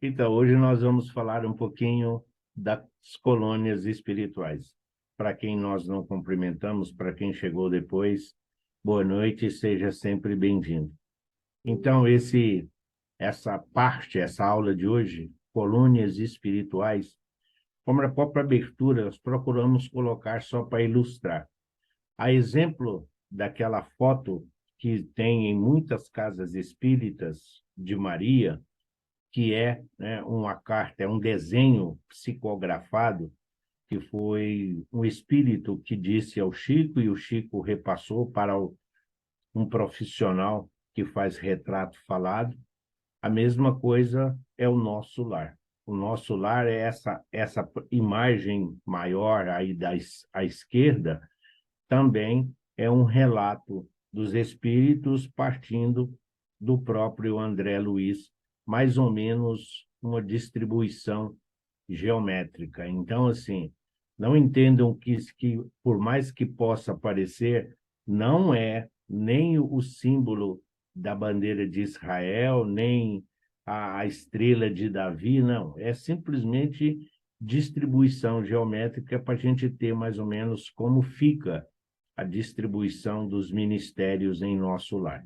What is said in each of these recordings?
Então, hoje nós vamos falar um pouquinho das colônias espirituais. Para quem nós não cumprimentamos, para quem chegou depois, boa noite e seja sempre bem-vindo. Então, essa aula de hoje, colônias espirituais, como a própria abertura, nós procuramos colocar só para ilustrar. A exemplo daquela foto que tem em muitas casas espíritas de Maria, que é, né, uma carta, é um desenho psicografado, que foi um espírito que disse ao Chico, e o Chico repassou para um profissional que faz retrato falado. A mesma coisa é o nosso lar. O nosso lar é essa imagem maior aí à esquerda, também é um relato dos espíritos partindo do próprio André Luiz, mais ou menos uma distribuição geométrica. Então, assim, não entendam que por mais que possa parecer, não é nem o símbolo da bandeira de Israel, nem a estrela de Davi, não. É simplesmente distribuição geométrica para a gente ter mais ou menos como fica a distribuição dos ministérios em nosso lar.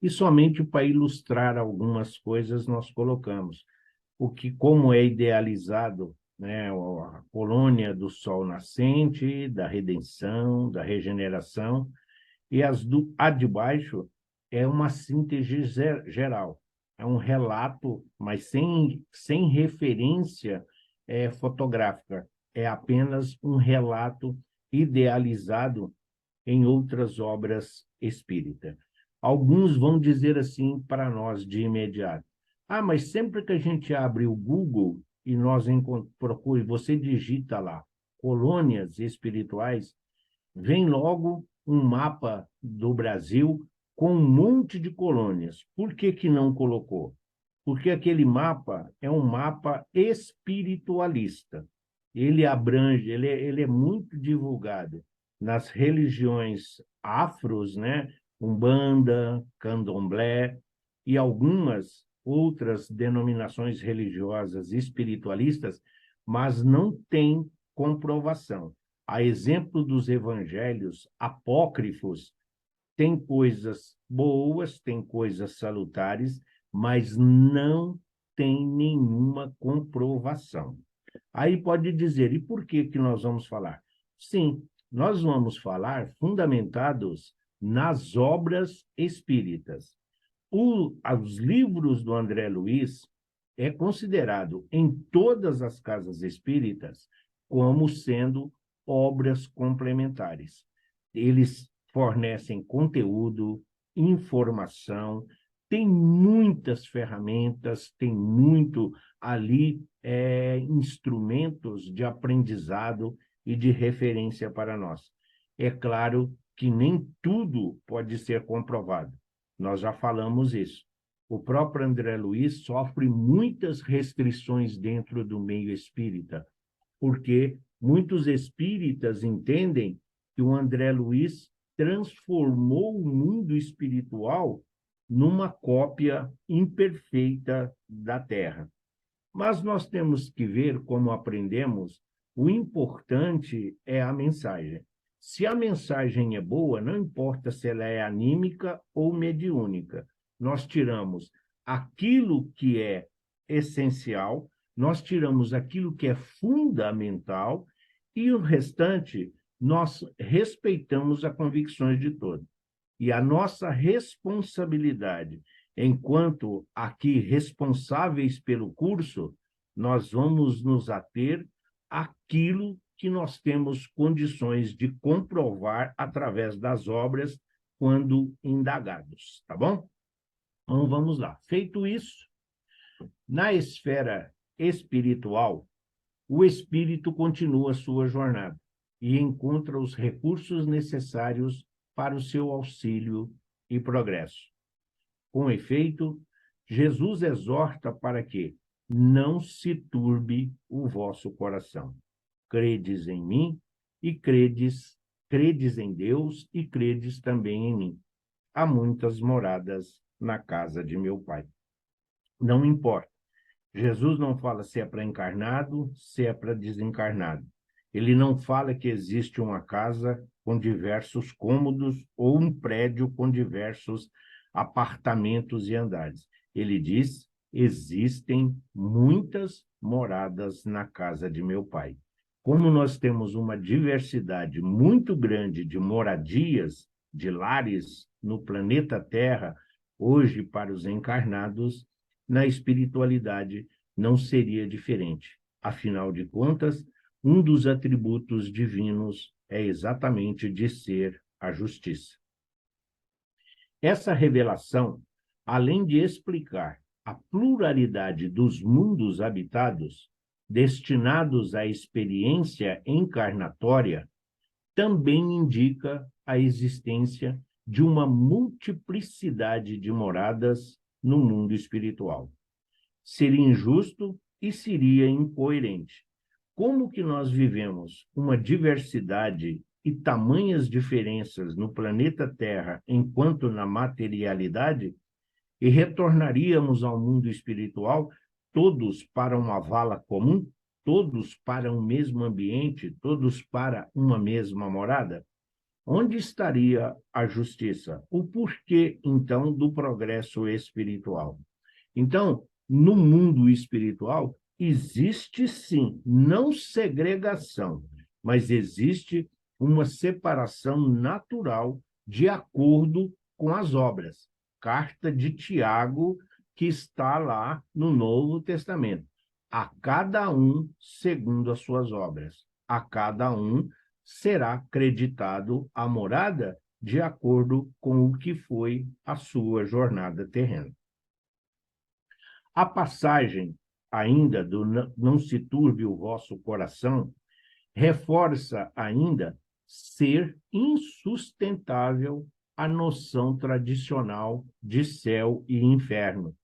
E somente para ilustrar algumas coisas nós colocamos o que, como é idealizado, né, a colônia do sol nascente, da redenção, da regeneração, e a de baixo é uma síntese geral, é um relato, mas sem referência fotográfica, é apenas um relato idealizado em outras obras espíritas. Alguns vão dizer assim para nós de imediato: ah, mas sempre que a gente abre o Google e nós procure, você digita lá colônias espirituais, vem logo um mapa do Brasil com um monte de colônias. Por que que não colocou? Porque aquele mapa é um mapa espiritualista. Ele abrange, ele é muito divulgado nas religiões afros, né? Umbanda, Candomblé e algumas outras denominações religiosas espiritualistas, mas não tem comprovação. A exemplo dos evangelhos apócrifos, tem coisas boas, tem coisas salutares, mas não tem nenhuma comprovação. Aí pode dizer, e por que que nós vamos falar? Sim, nós vamos falar fundamentados nas obras espíritas. Os livros do André Luiz é considerado em todas as casas espíritas como sendo obras complementares. Eles fornecem conteúdo, informação, tem muitas ferramentas, tem muito ali instrumentos de aprendizado e de referência para nós. É claro que nem tudo pode ser comprovado. Nós já falamos isso. O próprio André Luiz sofre muitas restrições dentro do meio espírita, porque muitos espíritas entendem que o André Luiz transformou o mundo espiritual numa cópia imperfeita da Terra. Mas nós temos que ver, como aprendemos, o importante é a mensagem. Se a mensagem é boa, não importa se ela é anímica ou mediúnica, nós tiramos aquilo que é essencial, nós tiramos aquilo que é fundamental e o restante nós respeitamos as convicções de todos. E a nossa responsabilidade, enquanto aqui responsáveis pelo curso, nós vamos nos ater àquilo que nós temos condições de comprovar através das obras quando indagados, tá bom? Então vamos lá. Feito isso, na esfera espiritual, o espírito continua sua jornada e encontra os recursos necessários para o seu auxílio e progresso. Com efeito, Jesus exorta para que não se turbe o vosso coração. Credes em mim e credes em Deus e credes também em mim. Há muitas moradas na casa de meu Pai. Não importa. Jesus não fala se é para encarnado, se é para desencarnado. Ele não fala que existe uma casa com diversos cômodos ou um prédio com diversos apartamentos e andares. Ele diz: existem muitas moradas na casa de meu Pai. Como nós temos uma diversidade muito grande de moradias, de lares no planeta Terra, hoje para os encarnados, na espiritualidade não seria diferente. Afinal de contas, um dos atributos divinos é exatamente de ser a justiça. Essa revelação, além de explicar a pluralidade dos mundos habitados, destinados à experiência encarnatória, também indica a existência de uma multiplicidade de moradas no mundo espiritual. Seria injusto e seria incoerente. Como que nós vivemos uma diversidade e tamanhas diferenças no planeta Terra enquanto na materialidade e retornaríamos ao mundo espiritual todos para uma vala comum, todos para um mesmo ambiente, todos para uma mesma morada? Onde estaria a justiça? O porquê, então, do progresso espiritual? Então, no mundo espiritual, existe sim, não segregação, mas existe uma separação natural de acordo com as obras. Carta de Tiago, que está lá no Novo Testamento. A cada um segundo as suas obras. A cada um será acreditado a morada de acordo com o que foi a sua jornada terrena. A passagem ainda do não se turbe o vosso coração reforça ainda ser insustentável a noção tradicional de céu e inferno,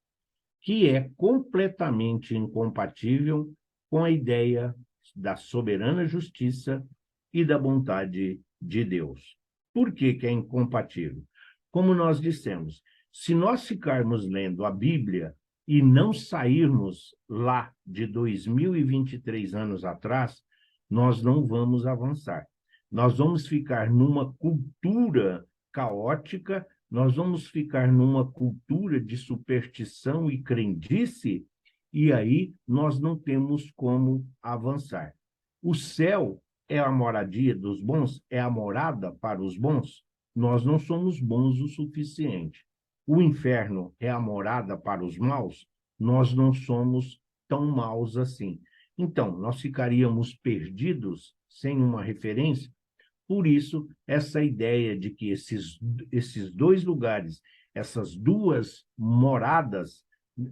que é completamente incompatível com a ideia da soberana justiça e da bondade de Deus. Por que que é incompatível? Como nós dissemos, se nós ficarmos lendo a Bíblia e não sairmos lá de 2023 anos atrás, nós não vamos avançar. Nós vamos ficar numa cultura caótica, nós vamos ficar numa cultura de superstição e crendice, e aí nós não temos como avançar. O céu é a moradia dos bons? É a morada para os bons? Nós não somos bons o suficiente. O inferno é a morada para os maus? Nós não somos tão maus assim. Então, nós ficaríamos perdidos sem uma referência. Por isso, essa ideia de que esses dois lugares, essas duas moradas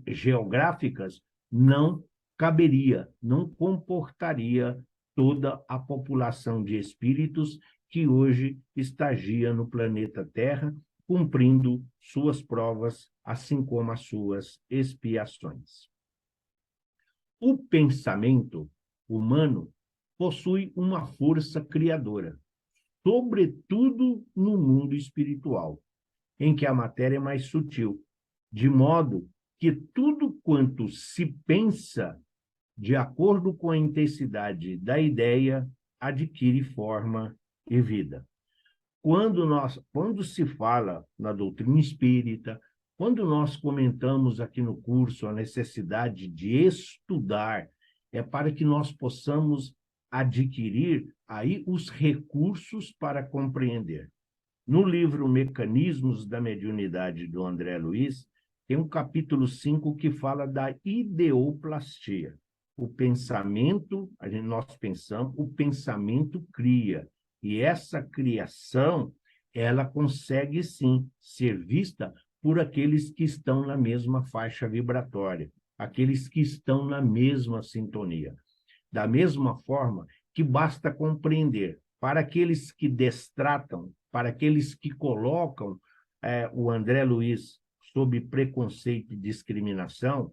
geográficas, não caberia, não comportaria toda a população de espíritos que hoje estagia no planeta Terra, cumprindo suas provas, assim como as suas expiações. O pensamento humano possui uma força criadora, sobretudo no mundo espiritual, em que a matéria é mais sutil, de modo que tudo quanto se pensa, de acordo com a intensidade da ideia, adquire forma e vida. Quando se fala na doutrina espírita, quando nós comentamos aqui no curso a necessidade de estudar, é para que nós possamos adquirir aí os recursos para compreender. No livro Mecanismos da Mediunidade, do André Luiz, tem um capítulo 5 que fala da ideoplastia. O pensamento, nós pensamos, o pensamento cria. E essa criação, ela consegue, sim, ser vista por aqueles que estão na mesma faixa vibratória, aqueles que estão na mesma sintonia. Da mesma forma que basta compreender, para aqueles que destratam, para aqueles que colocam o André Luiz sob preconceito e discriminação,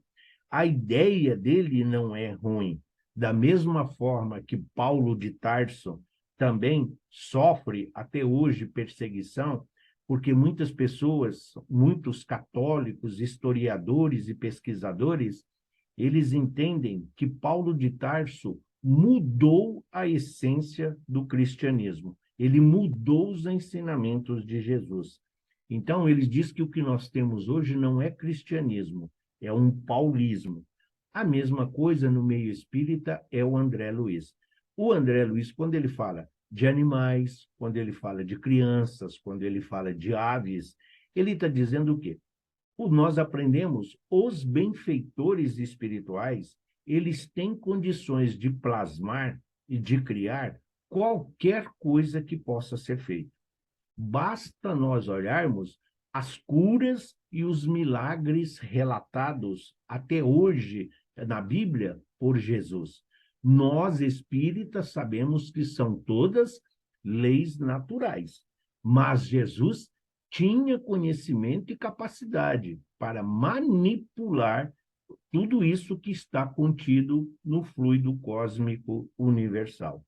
a ideia dele não é ruim. Da mesma forma que Paulo de Tarso também sofre até hoje perseguição, porque muitas pessoas, muitos católicos, historiadores e pesquisadores, eles entendem que Paulo de Tarso mudou a essência do cristianismo. Ele mudou os ensinamentos de Jesus. Então, ele diz que o que nós temos hoje não é cristianismo, é um paulismo. A mesma coisa no meio espírita é o André Luiz. O André Luiz, quando ele fala de animais, quando ele fala de crianças, quando ele fala de aves, ele está dizendo o quê? Nós aprendemos, os benfeitores espirituais, eles têm condições de plasmar e de criar qualquer coisa que possa ser feita. Basta nós olharmos as curas e os milagres relatados até hoje na Bíblia por Jesus. Nós, espíritas, sabemos que são todas leis naturais, mas Jesus tinha conhecimento e capacidade para manipular tudo isso que está contido no fluido cósmico universal.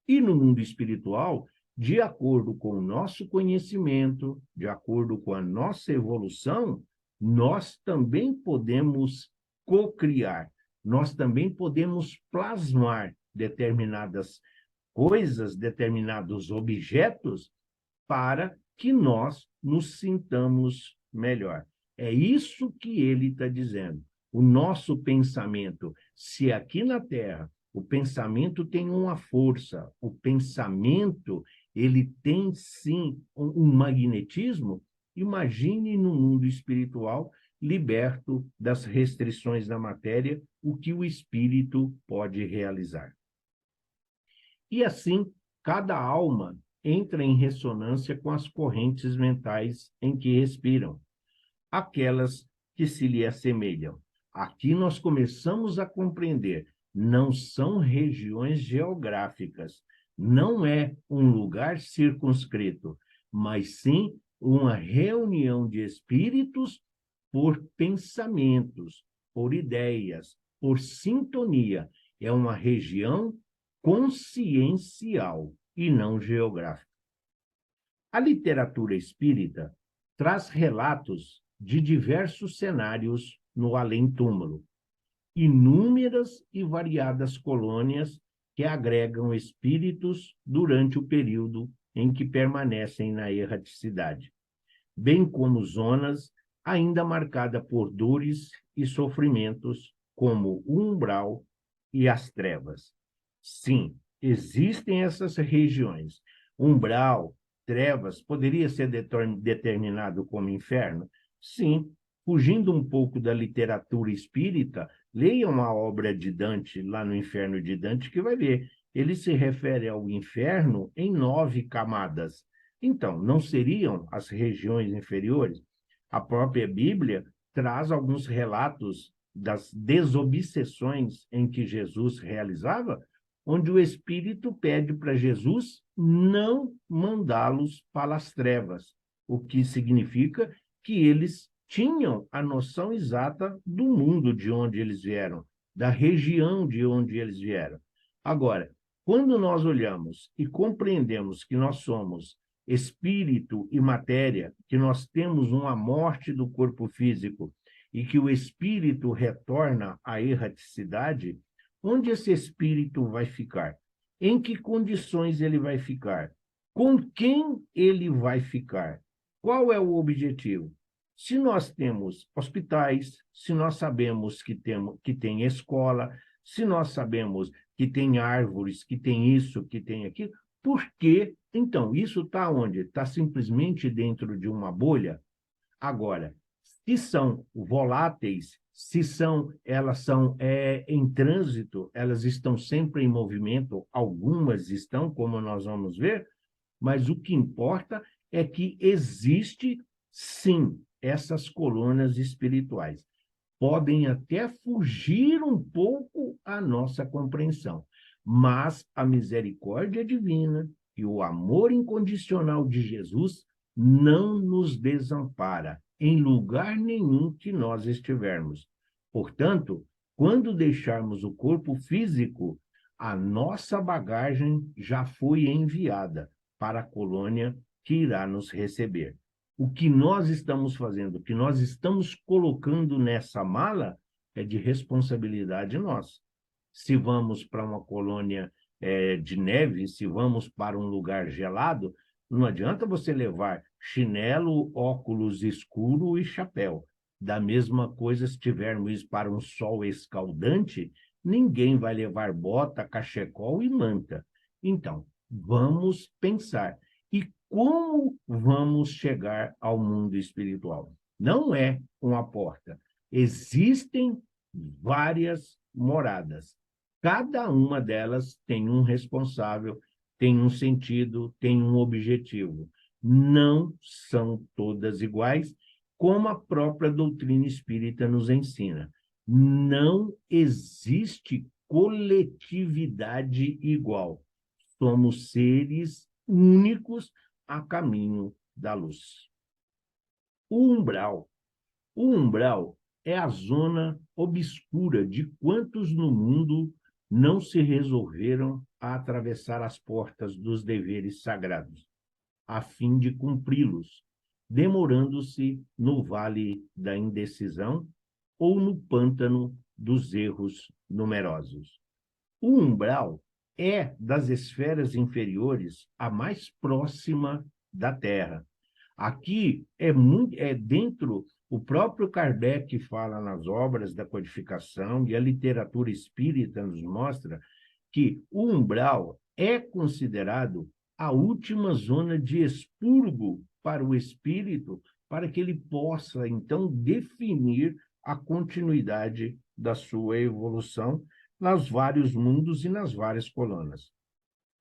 E no mundo espiritual, de acordo com o nosso conhecimento, de acordo com a nossa evolução, nós também podemos cocriar, nós também podemos plasmar determinadas coisas, determinados objetos, para que nós nos sintamos melhor. É isso que ele está dizendo. O nosso pensamento, se aqui na Terra o pensamento tem uma força, o pensamento ele tem sim um magnetismo, imagine no mundo espiritual, liberto das restrições da matéria, o que o espírito pode realizar. E assim, cada alma entra em ressonância com as correntes mentais em que respiram, aquelas que se lhe assemelham. Aqui nós começamos a compreender, não são regiões geográficas, não é um lugar circunscrito, mas sim uma reunião de espíritos por pensamentos, por ideias, por sintonia. É uma região consciencial e não geográfica. A literatura espírita traz relatos de diversos cenários no além-túmulo, inúmeras e variadas colônias que agregam espíritos durante o período em que permanecem na erraticidade, bem como zonas ainda marcadas por dores e sofrimentos, como o umbral e as trevas. Sim, existem essas regiões. Umbral, trevas, poderia ser determinado como inferno? Sim, fugindo um pouco da literatura espírita, leiam a obra de Dante, lá no Inferno de Dante, que vai ver. Ele se refere ao inferno em 9 camadas. Então, não seriam as regiões inferiores? A própria Bíblia traz alguns relatos das desobsessões em que Jesus realizava, onde o Espírito pede para Jesus não mandá-los para as trevas, o que significa que eles tinham a noção exata do mundo de onde eles vieram, da região de onde eles vieram. Agora, quando nós olhamos e compreendemos que nós somos espírito e matéria, que nós temos uma morte do corpo físico e que o espírito retorna à erraticidade, onde esse espírito vai ficar? Em que condições ele vai ficar? Com quem ele vai ficar? Qual é o objetivo? Se nós temos hospitais, se nós sabemos que tem escola, se nós sabemos que tem árvores, que tem isso, que tem aquilo, por que, então, isso está onde? Está simplesmente dentro de uma bolha? Agora, se são voláteis, se elas são em trânsito, elas estão sempre em movimento, algumas estão, como nós vamos ver, mas o que importa é que existe, sim, essas colunas espirituais. Podem até fugir um pouco à nossa compreensão, mas a misericórdia divina e o amor incondicional de Jesus não nos desampara em lugar nenhum que nós estivermos. Portanto, quando deixarmos o corpo físico, a nossa bagagem já foi enviada para a colônia que irá nos receber. O que nós estamos fazendo, o que nós estamos colocando nessa mala, é de responsabilidade nossa. Se vamos para uma colônia de neve, se vamos para um lugar gelado, não adianta você levar chinelo, óculos escuro e chapéu. Da mesma coisa, se tivermos para um sol escaldante, ninguém vai levar bota, cachecol e manta. Então, vamos pensar. E como vamos chegar ao mundo espiritual? Não é uma porta. Existem várias moradas. Cada uma delas tem um responsável, tem um sentido, tem um objetivo. Não são todas iguais, como a própria doutrina espírita nos ensina. Não existe coletividade igual. Somos seres únicos a caminho da luz. O umbral. O umbral é a zona obscura de quantos no mundo não se resolveram a atravessar as portas dos deveres sagrados, a fim de cumpri-los, demorando-se no vale da indecisão ou no pântano dos erros numerosos. O umbral é, das esferas inferiores, a mais próxima da Terra. Aqui é dentro, o próprio Kardec fala nas obras da codificação e a literatura espírita nos mostra que o umbral é considerado a última zona de expurgo para o espírito, para que ele possa, então, definir a continuidade da sua evolução nos vários mundos e nas várias colônias.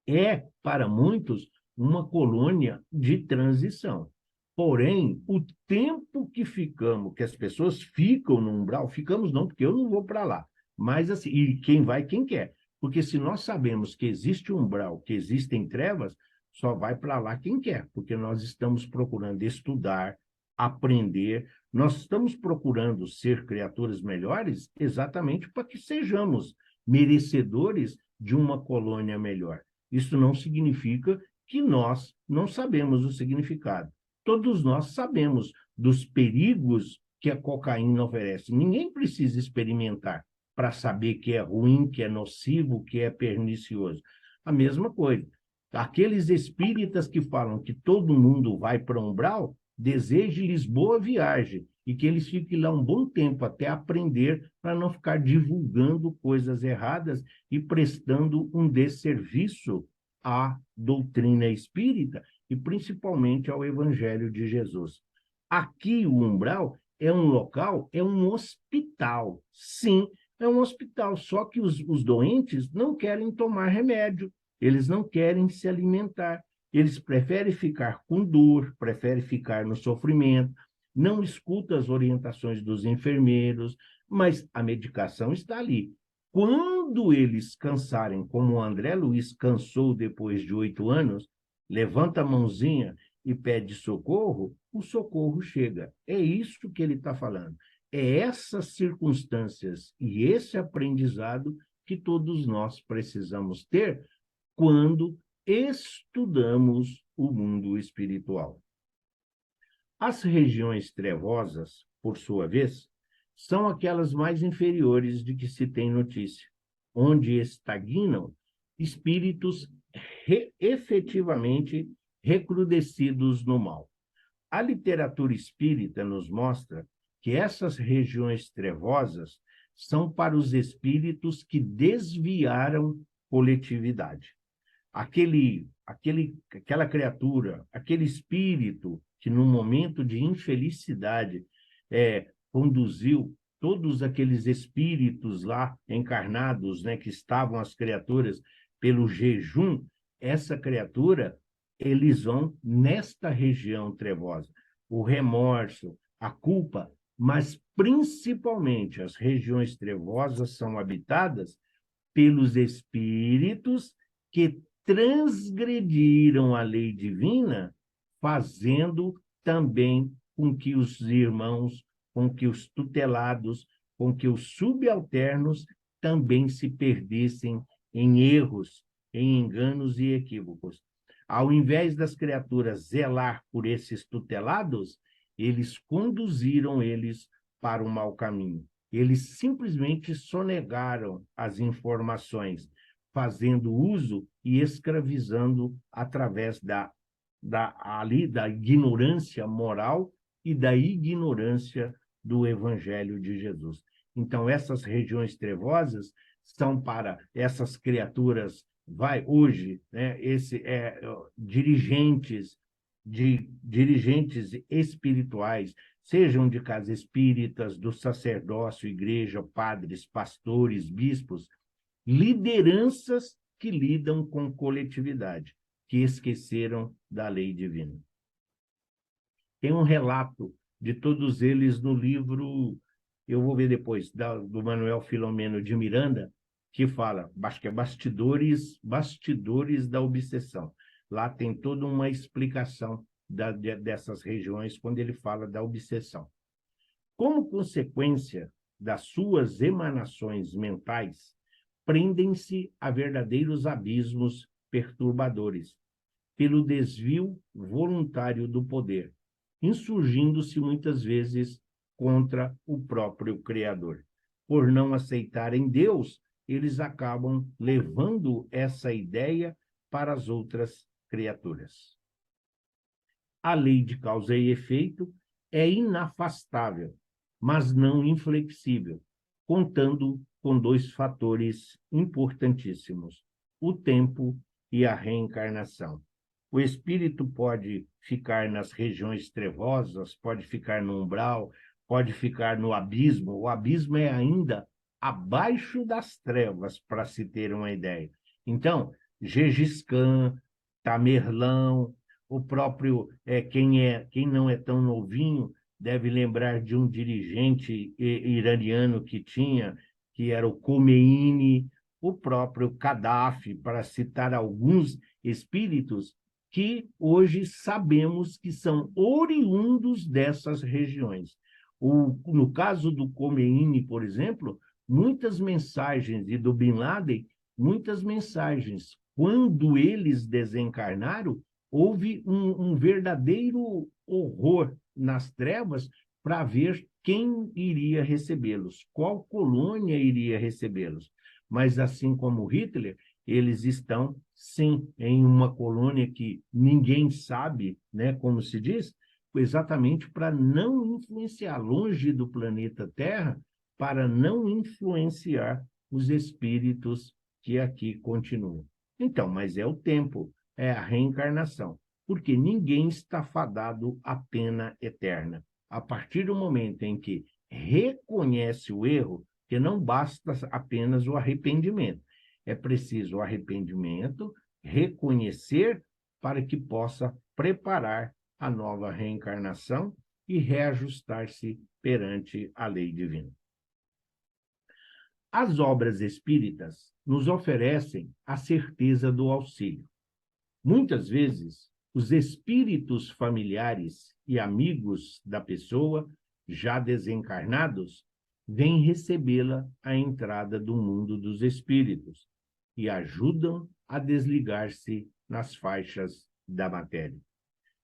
É, para muitos, uma colônia de transição. Porém, o tempo que ficamos, que as pessoas ficam no umbral, ficamos não, porque eu não vou para lá. Mas assim, e quem vai, quem quer. Porque se nós sabemos que existe umbral, que existem trevas, só vai para lá quem quer, porque nós estamos procurando estudar, aprender, nós estamos procurando ser criaturas melhores exatamente para que sejamos merecedores de uma colônia melhor. Isso não significa que nós não sabemos o significado. Todos nós sabemos dos perigos que a cocaína oferece. Ninguém precisa experimentar para saber que é ruim, que é nocivo, que é pernicioso. A mesma coisa. Aqueles espíritas que falam que todo mundo vai para o umbral, deseje-lhes boa viagem e que eles fiquem lá um bom tempo até aprender para não ficar divulgando coisas erradas e prestando um desserviço à doutrina espírita e principalmente ao Evangelho de Jesus. Aqui, o umbral é um local, é um hospital. Sim, é um hospital, só que os doentes não querem tomar remédio, eles não querem se alimentar, eles preferem ficar com dor, preferem ficar no sofrimento, não escutam as orientações dos enfermeiros, mas a medicação está ali. Quando eles cansarem, como o André Luiz cansou depois de 8 anos, levanta a mãozinha e pede socorro, o socorro chega. É isso que ele está falando. É essas circunstâncias e esse aprendizado que todos nós precisamos ter quando estudamos o mundo espiritual. As regiões trevosas, por sua vez, são aquelas mais inferiores de que se tem notícia, onde estagnam espíritos efetivamente recrudescidos no mal. A literatura espírita nos mostra que essas regiões trevosas são para os espíritos que desviaram coletividade. Aquela criatura, aquele espírito que, num momento de infelicidade, conduziu todos aqueles espíritos lá encarnados, né, que estavam as criaturas pelo jejum, essa criatura, eles vão nesta região trevosa. O remorso, a culpa, mas principalmente as regiões trevosas são habitadas pelos espíritos que transgrediram a lei divina, fazendo também com que os irmãos, com que os tutelados, com que os subalternos também se perdessem em erros, em enganos e equívocos. Ao invés das criaturas zelar por esses tutelados, eles conduziram eles para o mau caminho. Eles simplesmente sonegaram as informações, fazendo uso e escravizando através da ignorância moral e da ignorância do Evangelho de Jesus. Então, essas regiões trevosas são para essas criaturas, hoje, né, dirigentes espirituais, sejam de casas espíritas, do sacerdócio, igreja, padres, pastores, bispos, lideranças que lidam com coletividade, que esqueceram da lei divina. Tem um relato de todos eles no livro, eu vou ver depois, do Manuel Filomeno de Miranda, que fala, acho que é Bastidores da Obsessão. Lá tem toda uma explicação dessas regiões, quando ele fala da obsessão. Como consequência das suas emanações mentais, prendem-se a verdadeiros abismos perturbadores, pelo desvio voluntário do poder, insurgindo-se muitas vezes contra o próprio Criador. Por não aceitarem Deus, eles acabam levando essa ideia para as outras criaturas. A lei de causa e efeito é inafastável, mas não inflexível, contando com dois fatores importantíssimos: o tempo e a reencarnação. O espírito pode ficar nas regiões trevosas, pode ficar no umbral, pode ficar no abismo. O abismo é ainda abaixo das trevas, para se ter uma ideia. Então, Gengis Khan, Tamerlão, o próprio, quem não é tão novinho, deve lembrar de um dirigente iraniano que era o Khomeini, o próprio Gaddafi, para citar alguns espíritos que hoje sabemos que são oriundos dessas regiões. No caso do Khomeini, por exemplo, muitas mensagens, e do Bin Laden, muitas mensagens. Quando eles desencarnaram, houve um verdadeiro horror nas trevas para ver quem iria recebê-los, qual colônia iria recebê-los. Mas, assim como Hitler, eles estão, sim, em uma colônia que ninguém sabe, né, como se diz, exatamente para não influenciar, longe do planeta Terra, para não influenciar os espíritos que aqui continuam. Então, mas é o tempo, é a reencarnação, porque ninguém está fadado à pena eterna. A partir do momento em que reconhece o erro, que não basta apenas o arrependimento, é preciso o arrependimento, reconhecer, para que possa preparar a nova reencarnação e reajustar-se perante a lei divina. As obras espíritas nos oferecem a certeza do auxílio. Muitas vezes, os espíritos familiares e amigos da pessoa, já desencarnados, vêm recebê-la à entrada do mundo dos espíritos e ajudam a desligar-se nas faixas da matéria.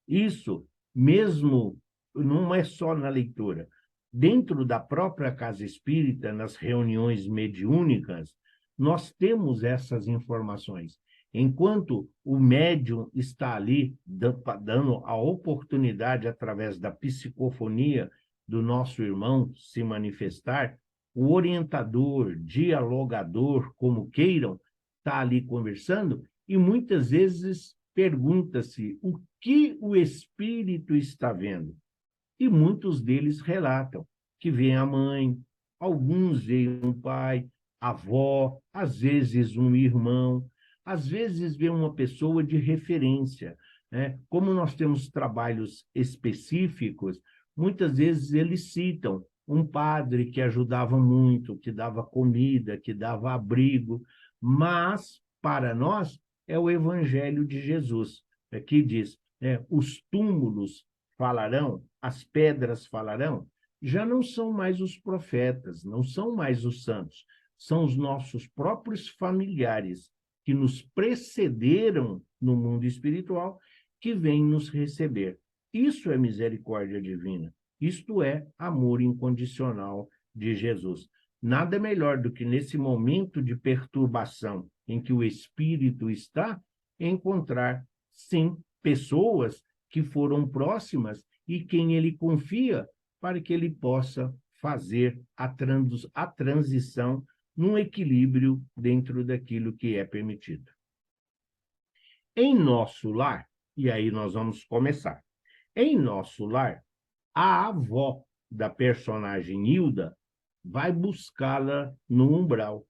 Isso mesmo não é só na leitura. Dentro da própria casa espírita, nas reuniões mediúnicas, nós temos essas informações. Enquanto o médium está ali dando a oportunidade, através da psicofonia do nosso irmão se manifestar, o orientador, dialogador, como queiram, está ali conversando e muitas vezes pergunta-se o que o espírito está vendo. E muitos deles relatam que vê a mãe, alguns veem um pai, avó, às vezes um irmão, às vezes vê uma pessoa de referência, né? Como nós temos trabalhos específicos, muitas vezes eles citam um padre que ajudava muito, que dava comida, que dava abrigo, mas, para nós, é o Evangelho de Jesus, que diz, os túmulos falarão, as pedras falarão. Já não são mais os profetas, não são mais os santos, são os nossos próprios familiares que nos precederam no mundo espiritual, que vêm nos receber. Isso é misericórdia divina, isto é amor incondicional de Jesus. Nada melhor do que nesse momento de perturbação em que o espírito está, encontrar, sim, pessoas que foram próximas e quem ele confia para que ele possa fazer a transição num equilíbrio dentro daquilo que é permitido. Em nosso lar, e aí nós vamos começar, em nosso lar, a avó da personagem Hilda vai buscá-la no umbral,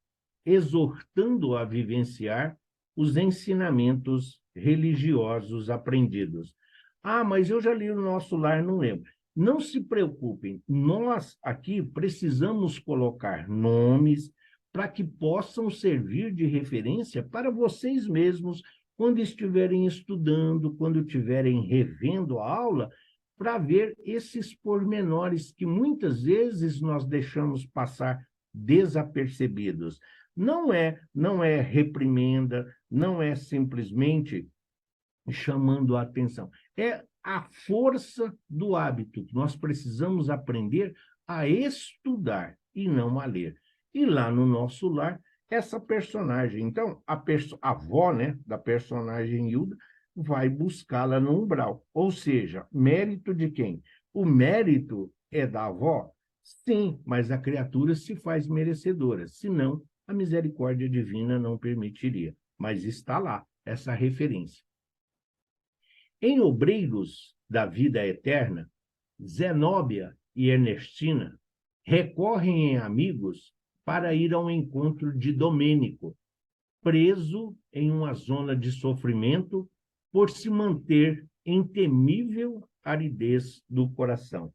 exortando-a a vivenciar os ensinamentos religiosos aprendidos. Ah, mas eu já li o Nosso Lar, não lembro. Não se preocupem, nós aqui precisamos colocar nomes para que possam servir de referência para vocês mesmos quando estiverem estudando, quando estiverem revendo a aula, para ver esses pormenores que muitas vezes nós deixamos passar desapercebidos. Não é reprimenda, não é simplesmente chamando a atenção. É a força do hábito. Nós precisamos aprender a estudar e não a ler. E lá no Nosso Lar, essa personagem, então, a avó, né, da personagem Hilda, vai buscá-la no umbral. Ou seja, mérito de quem? O mérito é da avó? Sim, mas a criatura se faz merecedora. Senão, a misericórdia divina não permitiria. Mas está lá, essa referência. Em Obreiros da Vida Eterna, Zenóbia e Ernestina recorrem em amigos para ir ao encontro de Domênico, preso em uma zona de sofrimento por se manter em temível aridez do coração.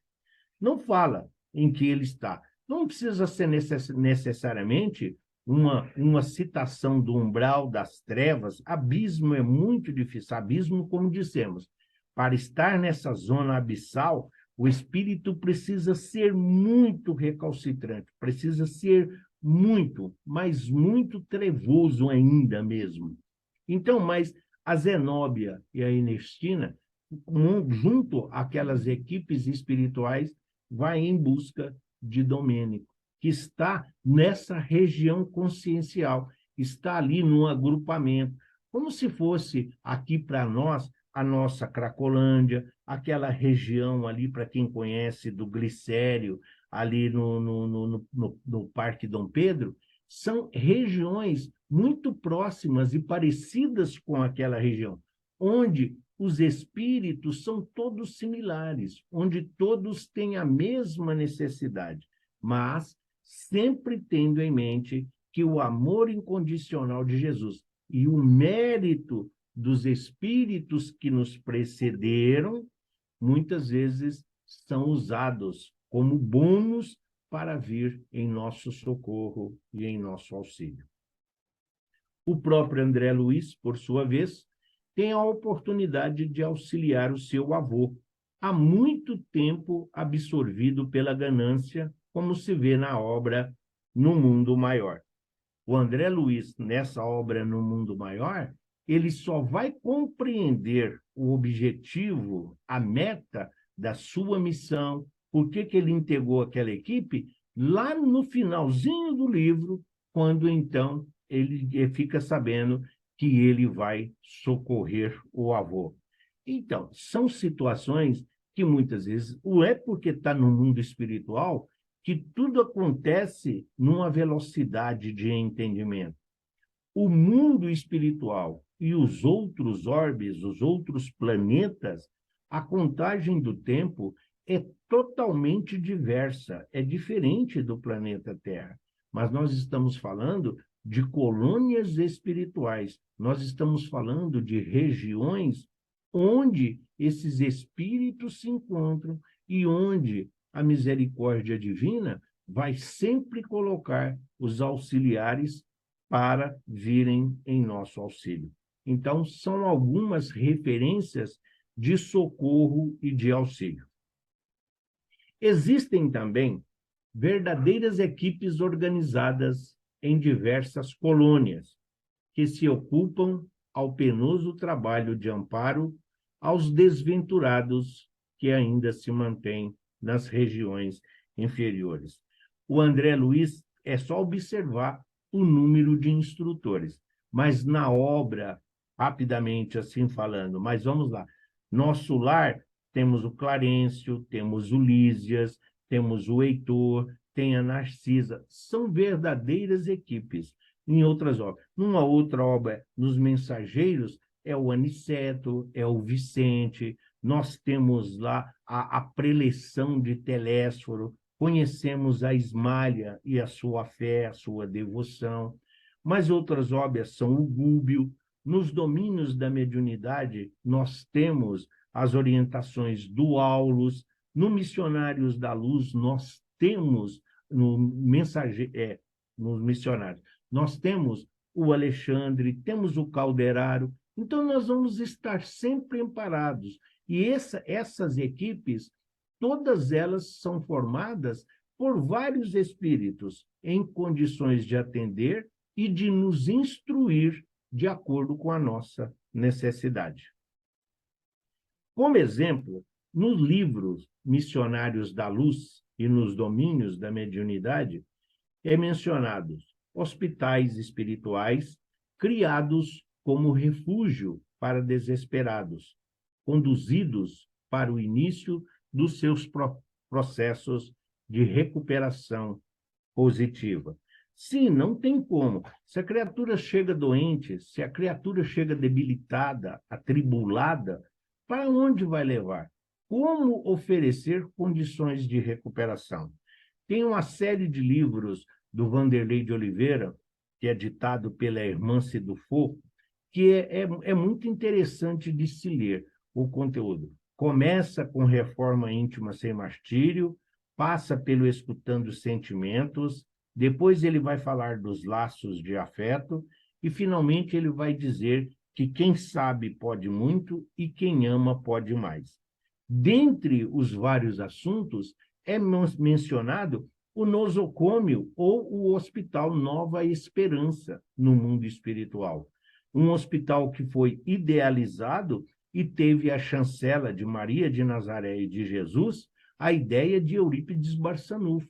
Não fala em que ele está. Não precisa ser necessariamente uma citação do umbral das trevas. Abismo é muito difícil. Abismo, como dissemos, para estar nessa zona abissal, o espírito precisa ser muito recalcitrante, precisa ser muito, mas muito trevoso ainda mesmo. Então, mas a Zenóbia e a Ernestina, junto àquelas equipes espirituais, vai em busca de Domênico, que está nessa região consciencial, está ali num agrupamento, como se fosse aqui para nós, a nossa Cracolândia, aquela região ali, para quem conhece, do Glicério, ali no Parque Dom Pedro, são regiões muito próximas e parecidas com aquela região, onde os espíritos são todos similares, onde todos têm a mesma necessidade, mas sempre tendo em mente que o amor incondicional de Jesus e o mérito dos espíritos que nos precederam, muitas vezes são usados como bônus para vir em nosso socorro e em nosso auxílio. O próprio André Luiz, por sua vez, tem a oportunidade de auxiliar o seu avô, há muito tempo absorvido pela ganância, como se vê na obra No Mundo Maior. O André Luiz, nessa obra No Mundo Maior, ele só vai compreender o objetivo, a meta da sua missão, por que ele integrou aquela equipe, lá no finalzinho do livro, quando então ele fica sabendo que ele vai socorrer o avô. Então, são situações que muitas vezes, não é porque está no mundo espiritual que tudo acontece numa velocidade de entendimento. O mundo espiritual e os outros orbes, os outros planetas, a contagem do tempo é totalmente diversa, é diferente do planeta Terra. Mas nós estamos falando de colônias espirituais, nós estamos falando de regiões onde esses espíritos se encontram e onde a misericórdia divina vai sempre colocar os auxiliares para virem em nosso auxílio. Então, são algumas referências de socorro e de auxílio. Existem também verdadeiras equipes organizadas em diversas colônias, que se ocupam ao penoso trabalho de amparo aos desventurados que ainda se mantêm nas regiões inferiores. o André Luiz, é só observar o número de instrutores. Mas na obra, rapidamente assim falando, mas vamos lá. Nosso lar, temos o Clarencio, temos o Lísias, temos o Heitor, tem a Narcisa. São verdadeiras equipes. Em outras obras. Numa outra obra, nos Mensageiros, é o Aniceto, é o Vicente, nós temos lá a preleção de Telésforo, conhecemos a Ismália e a sua fé, a sua devoção, mas outras obras são o Gúbio. Nos domínios da mediunidade, nós temos as orientações do Aulus, no Missionários da Luz, nós temos, nos Missionários, nós temos o Alexandre, temos o Calderaro, então nós vamos estar sempre amparados. E essas equipes, todas elas são formadas por vários espíritos em condições de atender e de nos instruir de acordo com a nossa necessidade. Como exemplo, nos livros Missionários da Luz e nos domínios da mediunidade, é mencionados hospitais espirituais criados como refúgio para desesperados, conduzidos para o início dos seus processos de recuperação positiva. Sim, não tem como. Se a criatura chega doente, se a criatura chega debilitada, atribulada, para onde vai levar? Como oferecer condições de recuperação? Tem uma série de livros do Vanderlei de Oliveira, que é ditado pela irmã Cidufo, que é muito interessante de se ler o conteúdo. Começa com Reforma Íntima Sem Martírio, passa pelo Escutando Sentimentos, depois ele vai falar dos laços de afeto e, finalmente, ele vai dizer que quem sabe pode muito e quem ama pode mais. Dentre os vários assuntos, é mencionado o nosocômio ou o Hospital Nova Esperança no mundo espiritual. Um hospital que foi idealizado e teve a chancela de Maria de Nazaré e de Jesus, a ideia de Eurípides Barçanufo,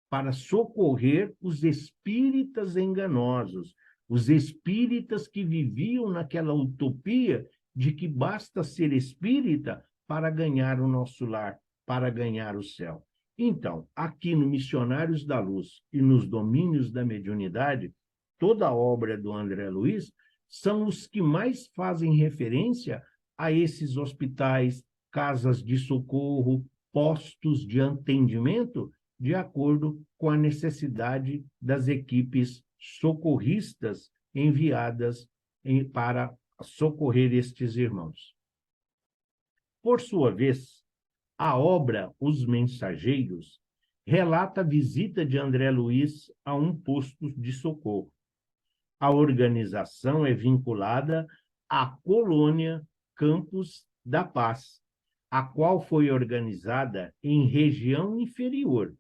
para socorrer os espíritas enganosos, os espíritas que viviam naquela utopia de que basta ser espírita para ganhar o nosso lar, para ganhar o céu. Então, aqui no Missionários da Luz e nos domínios da mediunidade, toda a obra do André Luiz são os que mais fazem referência a esses hospitais, casas de socorro, postos de atendimento, de acordo com a necessidade das equipes socorristas enviadas para socorrer estes irmãos. Por sua vez, a obra Os Mensageiros relata a visita de André Luiz a um posto de socorro. A organização é vinculada à colônia Campos da Paz, a qual foi organizada em região inferior,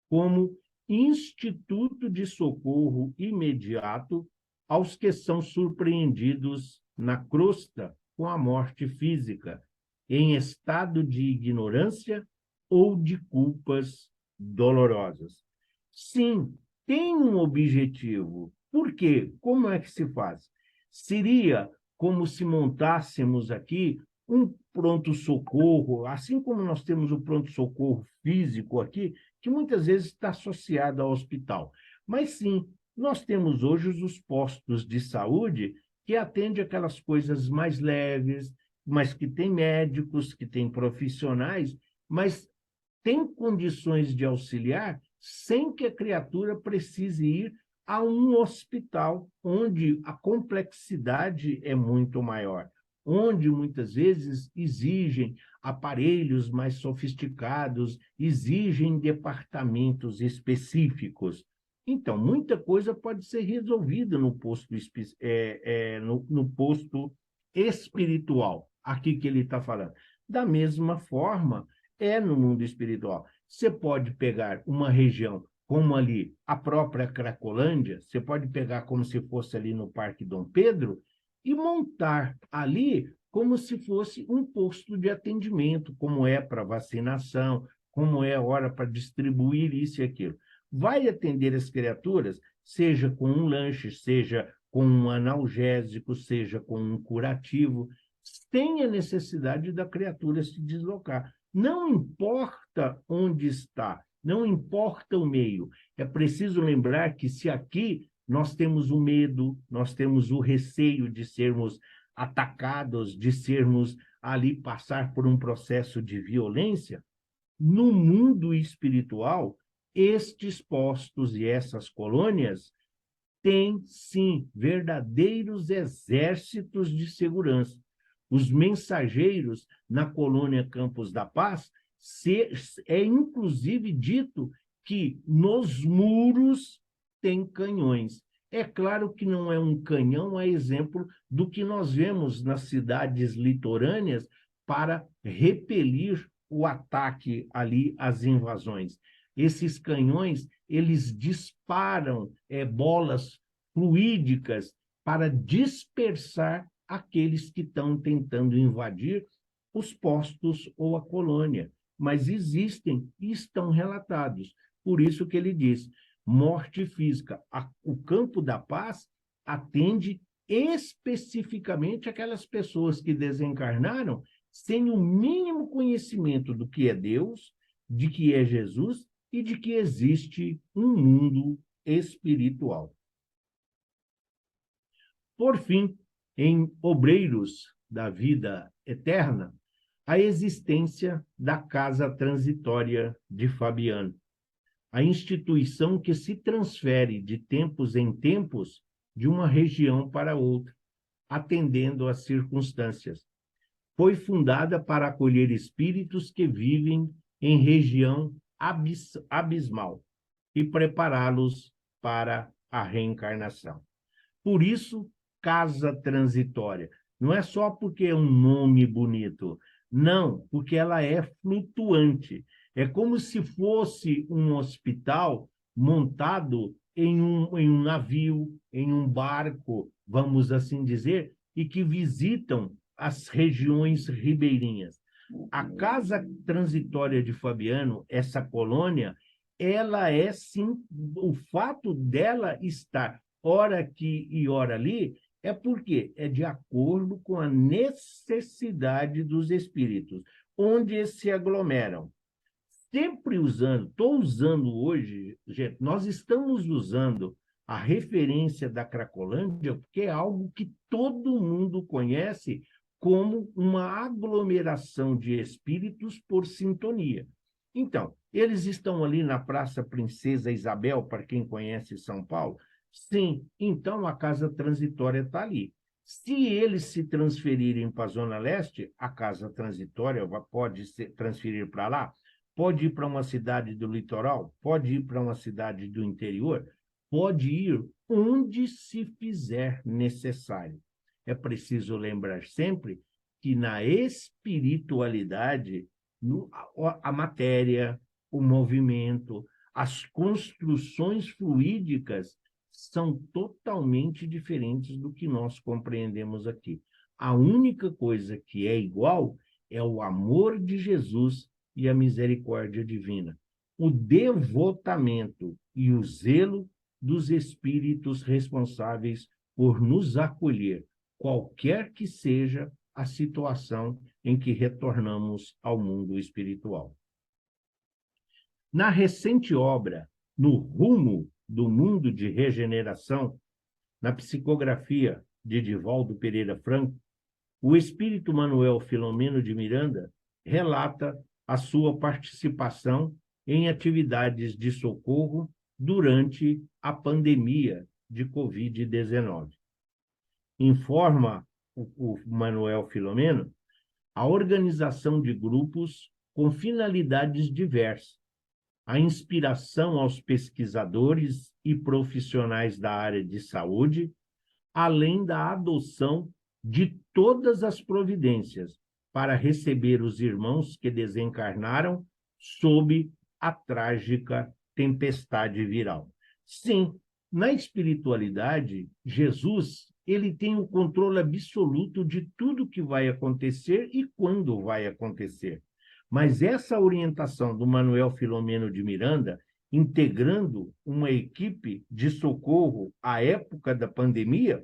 como Instituto de Socorro Imediato aos que são surpreendidos na crosta com a morte física, em estado de ignorância ou de culpas dolorosas. Sim, tem um objetivo. Por quê? Como é que se faz? Seria como se montássemos aqui um pronto-socorro, assim como nós temos o pronto-socorro físico aqui, que muitas vezes está associado ao hospital. Mas sim, nós temos hoje os postos de saúde que atendem aquelas coisas mais leves, mas que tem médicos, que tem profissionais, mas tem condições de auxiliar sem que a criatura precise ir a um hospital, onde a complexidade é muito maior, onde muitas vezes exigem aparelhos mais sofisticados, exigem departamentos específicos. Então, muita coisa pode ser resolvida no posto, no posto espiritual, aqui que ele está falando. Da mesma forma, é no mundo espiritual. Você pode pegar uma região como ali a própria Cracolândia, você pode pegar como se fosse ali no Parque Dom Pedro e montar ali como se fosse um posto de atendimento, como é para vacinação, como é hora para distribuir isso e aquilo. vai atender as criaturas, seja com um lanche, seja com um analgésico, seja com um curativo, sem a necessidade da criatura se deslocar. Não importa onde está, não importa o meio. É preciso lembrar que se aqui nós temos o medo, nós temos o receio de sermos atacados, de sermos ali passar por um processo de violência, no mundo espiritual, estes postos e essas colônias têm, sim, verdadeiros exércitos de segurança. Os mensageiros na colônia Campos da Paz, é inclusive dito que nos muros tem canhões. É claro que não é um canhão a exemplo do que nós vemos nas cidades litorâneas para repelir o ataque ali às invasões. Esses canhões, eles disparam bolas fluídicas para dispersar aqueles que estão tentando invadir os postos ou a colônia. Mas existem e estão relatados. Por isso que ele diz, morte física. O Campo da Paz atende especificamente aquelas pessoas que desencarnaram sem o mínimo conhecimento do que é Deus, de que é Jesus e de que existe um mundo espiritual. Por fim, em Obreiros da Vida Eterna, a existência da Casa Transitória de Fabiano, a instituição que se transfere de tempos em tempos de uma região para outra, atendendo às circunstâncias. Foi fundada para acolher espíritos que vivem em região abismal e prepará-los para a reencarnação. Por isso, Casa Transitória. Não é só porque é um nome bonito, não, porque ela é flutuante. É como se fosse um hospital montado em um navio, em um barco, vamos assim dizer, e que visitam as regiões ribeirinhas. A Casa Transitória de Fabiano, essa colônia, ela é, sim, o fato dela estar ora aqui e ora ali, é porque é de acordo com a necessidade dos espíritos, onde eles se aglomeram. Sempre estou usando hoje, gente, nós estamos usando a referência da Cracolândia, porque é algo que todo mundo conhece como uma aglomeração de espíritos por sintonia. Então, eles estão ali na Praça Princesa Isabel, para quem conhece São Paulo? Sim, então a Casa Transitória está ali. Se eles se transferirem para a Zona Leste, a Casa Transitória pode se transferir para lá, pode ir para uma cidade do litoral, pode ir para uma cidade do interior, pode ir onde se fizer necessário. É preciso lembrar sempre que na espiritualidade, a matéria, o movimento, as construções fluídicas são totalmente diferentes do que nós compreendemos aqui. A única coisa que é igual é o amor de Jesus e a misericórdia divina, o devotamento e o zelo dos espíritos responsáveis por nos acolher, qualquer que seja a situação em que retornamos ao mundo espiritual. Na recente obra, No Rumo do Mundo de Regeneração, na psicografia de Divaldo Pereira Franco, o espírito Manuel Filomeno de Miranda relata a sua participação em atividades de socorro durante a pandemia de Covid-19. Informa o Manuel Filomeno a organização de grupos com finalidades diversas, a inspiração aos pesquisadores e profissionais da área de saúde, além da adoção de todas as providências para receber os irmãos que desencarnaram sob a trágica tempestade viral. Sim, na espiritualidade, Jesus, ele tem o controle absoluto de tudo que vai acontecer e quando vai acontecer. Mas essa orientação do Manuel Filomeno de Miranda, integrando uma equipe de socorro à época da pandemia,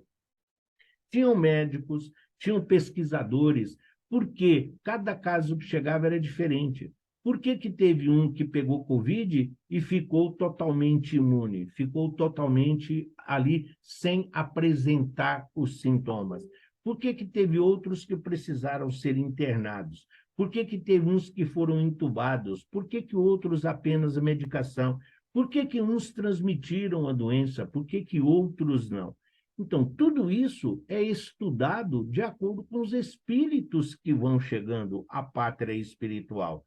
tinham médicos, tinham pesquisadores, porque cada caso que chegava era diferente. Por que que teve um que pegou Covid e ficou totalmente imune? Ficou totalmente ali sem apresentar os sintomas? Por que que teve outros que precisaram ser internados? Por que que teve uns que foram entubados? Por que que outros apenas a medicação? Por que que uns transmitiram a doença? Por que que outros não? Então, tudo isso é estudado de acordo com os espíritos que vão chegando à pátria espiritual.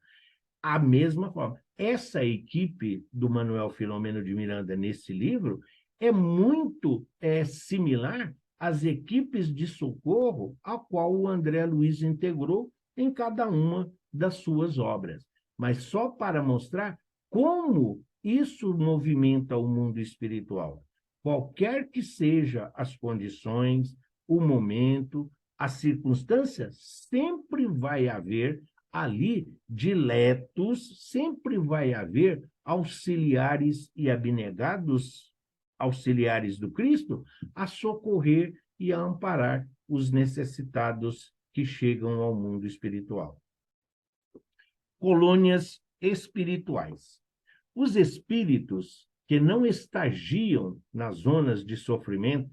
A mesma forma, essa equipe do Manuel Filomeno de Miranda nesse livro é muito similar às equipes de socorro a qual o André Luiz integrou em cada uma das suas obras. Mas só para mostrar como isso movimenta o mundo espiritual. Qualquer que sejam as condições, o momento, as circunstâncias, sempre vai haver ali diletos, sempre vai haver auxiliares e abnegados, auxiliares do Cristo, a socorrer e a amparar os necessitados que chegam ao mundo espiritual. Colônias espirituais. Os espíritos que não estagiam nas zonas de sofrimento,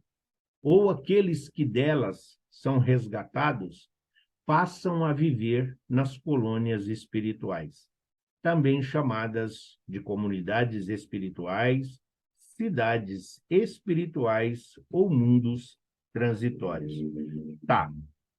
ou aqueles que delas são resgatados, passam a viver nas colônias espirituais, também chamadas de comunidades espirituais, cidades espirituais ou mundos transitórios. Tá.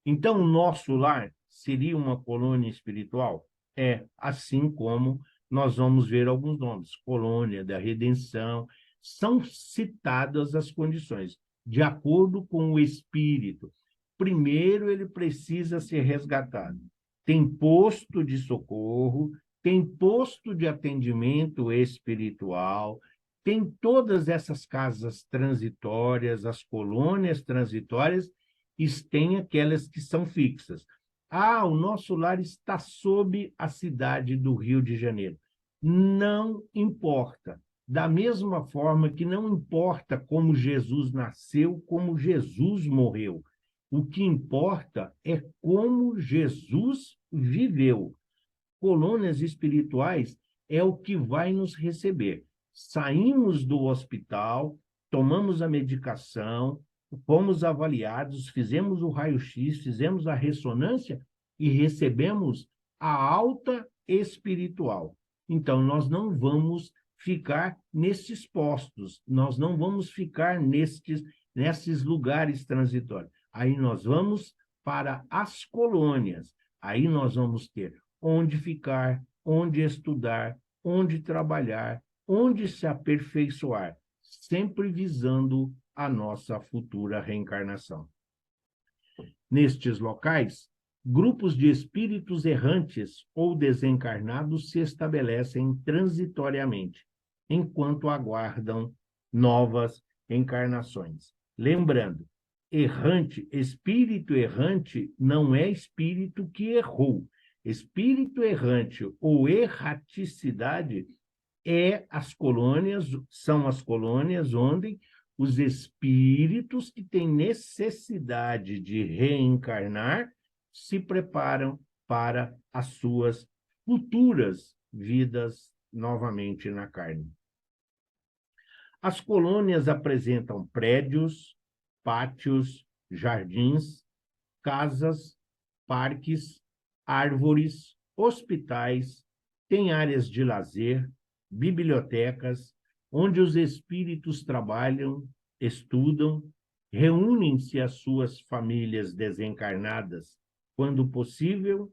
Então, o nosso lar seria uma colônia espiritual? É, assim como nós vamos ver alguns nomes. Colônia da Redenção. São citadas as condições, de acordo com o espírito. Primeiro, ele precisa ser resgatado. Tem posto de socorro, tem posto de atendimento espiritual, tem todas essas casas transitórias, as colônias transitórias, e tem aquelas que são fixas. Ah, o nosso lar está sob a cidade do Rio de Janeiro. Não importa. Da mesma forma que não importa como Jesus nasceu, como Jesus morreu. O que importa é como Jesus viveu. Colônias espirituais é o que vai nos receber. Saímos do hospital, tomamos a medicação, fomos avaliados, fizemos o raio-x, fizemos a ressonância e recebemos a alta espiritual. Então, nós não vamos ficar nesses postos, nós não vamos ficar nesses lugares transitórios. Aí nós vamos para as colônias, aí nós vamos ter onde ficar, onde estudar, onde trabalhar, onde se aperfeiçoar, sempre visando a nossa futura reencarnação. Nestes locais, grupos de espíritos errantes ou desencarnados se estabelecem transitoriamente, enquanto aguardam novas encarnações. Lembrando, espírito errante não é espírito que errou. Espírito errante ou erraticidade são as colônias onde os espíritos que têm necessidade de reencarnar se preparam para as suas futuras vidas novamente na carne. As colônias apresentam prédios, pátios, jardins, casas, parques, árvores, hospitais, tem áreas de lazer, bibliotecas, onde os espíritos trabalham, estudam, reúnem-se às suas famílias desencarnadas, quando possível,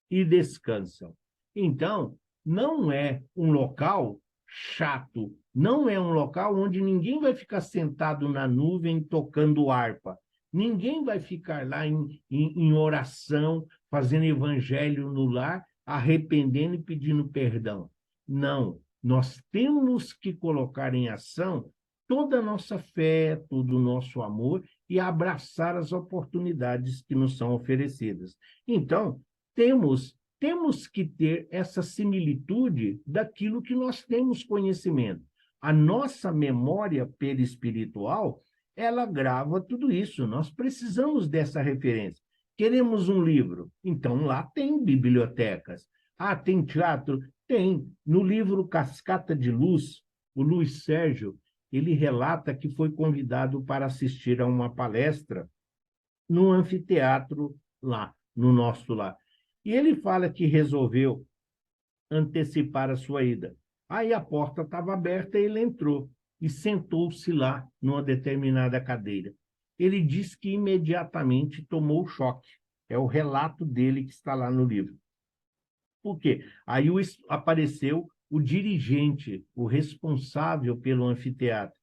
e descansam. Então, não é um local chato, não é um local onde ninguém vai ficar sentado na nuvem tocando harpa. Ninguém vai ficar lá em oração, fazendo evangelho no lar, arrependendo e pedindo perdão. Não, nós temos que colocar em ação toda a nossa fé, todo o nosso amor e abraçar as oportunidades que nos são oferecidas. Então, temos temos que ter essa similitude daquilo que nós temos conhecimento. A nossa memória perispiritual, ela grava tudo isso. Nós precisamos dessa referência. Queremos um livro? Então, lá tem bibliotecas. Ah, tem teatro? Tem. No livro Cascata de Luz, o Luiz Sérgio, ele relata que foi convidado para assistir a uma palestra no anfiteatro lá, no nosso lar. E ele fala que resolveu antecipar a sua ida. Aí a porta estava aberta e ele entrou e sentou-se lá numa determinada cadeira. Ele diz que imediatamente tomou choque. É o relato dele que está lá no livro. Por quê? Aí apareceu o dirigente, o responsável pelo anfiteatro,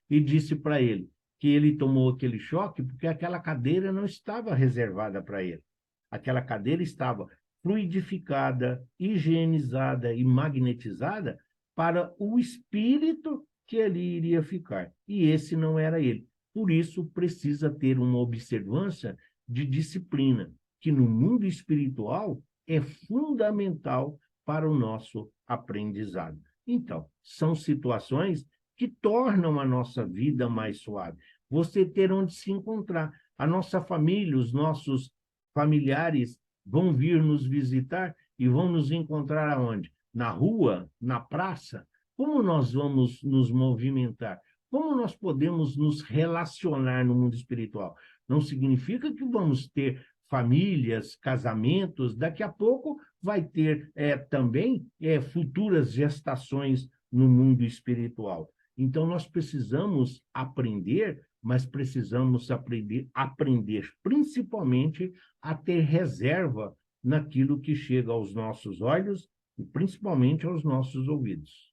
e disse para ele que ele tomou aquele choque porque aquela cadeira não estava reservada para ele. Aquela cadeira estava fluidificada, higienizada e magnetizada para o espírito que ali iria ficar. E esse não era ele. Por isso, precisa ter uma observância de disciplina, que no mundo espiritual é fundamental para o nosso aprendizado. Então, são situações que tornam a nossa vida mais suave. Você ter onde se encontrar. A nossa família, os nossos familiares vão vir nos visitar e vão nos encontrar aonde? Na rua, na praça? Como nós vamos nos movimentar? Como nós podemos nos relacionar no mundo espiritual? Não significa que vamos ter famílias, casamentos, daqui a pouco vai ter também futuras gestações no mundo espiritual. Então, nós precisamos aprender, mas precisamos aprender principalmente a ter reserva naquilo que chega aos nossos olhos e principalmente aos nossos ouvidos.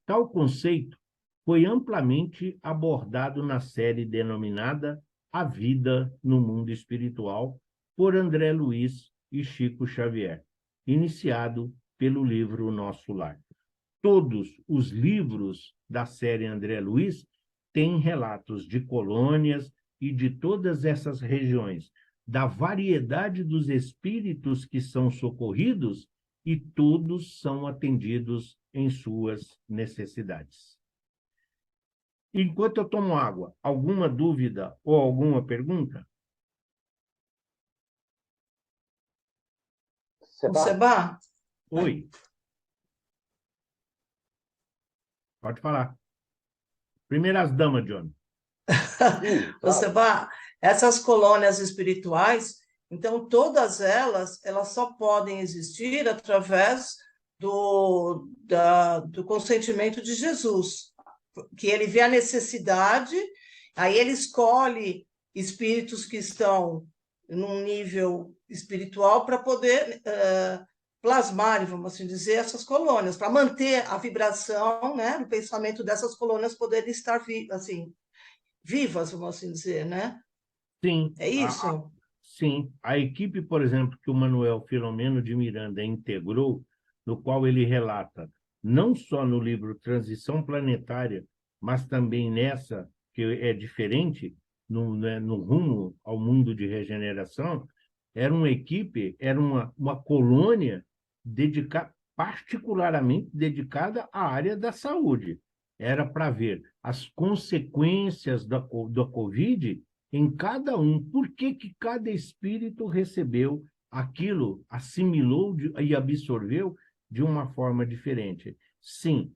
Tal conceito foi amplamente abordado na série denominada A Vida no Mundo Espiritual, por André Luiz e Chico Xavier, iniciado pelo livro Nosso Lar. Todos os livros da série André Luiz têm relatos de colônias e de todas essas regiões, da variedade dos espíritos que são socorridos e todos são atendidos em suas necessidades. Enquanto eu tomo água, alguma dúvida ou alguma pergunta? Seba? Oi. Pode falar. Primeiras damas, John. Seba, essas colônias espirituais, então todas elas só podem existir através do consentimento de Jesus, que ele vê a necessidade, aí ele escolhe espíritos que estão num nível espiritual para poder plasmar, vamos assim dizer, essas colônias, para manter a vibração, né, do pensamento dessas colônias poderem estar vivas, vamos assim dizer, né? Sim. É isso? Sim. A equipe, por exemplo, que o Manuel Filomeno de Miranda integrou, no qual ele relata, não só no livro Transição Planetária, mas também nessa, que é diferente, no rumo ao mundo de regeneração, era uma equipe, era uma colônia particularmente dedicada à área da saúde. Era para ver as consequências da Covid em cada um. Por que cada espírito recebeu aquilo, assimilou e absorveu de uma forma diferente? Sim,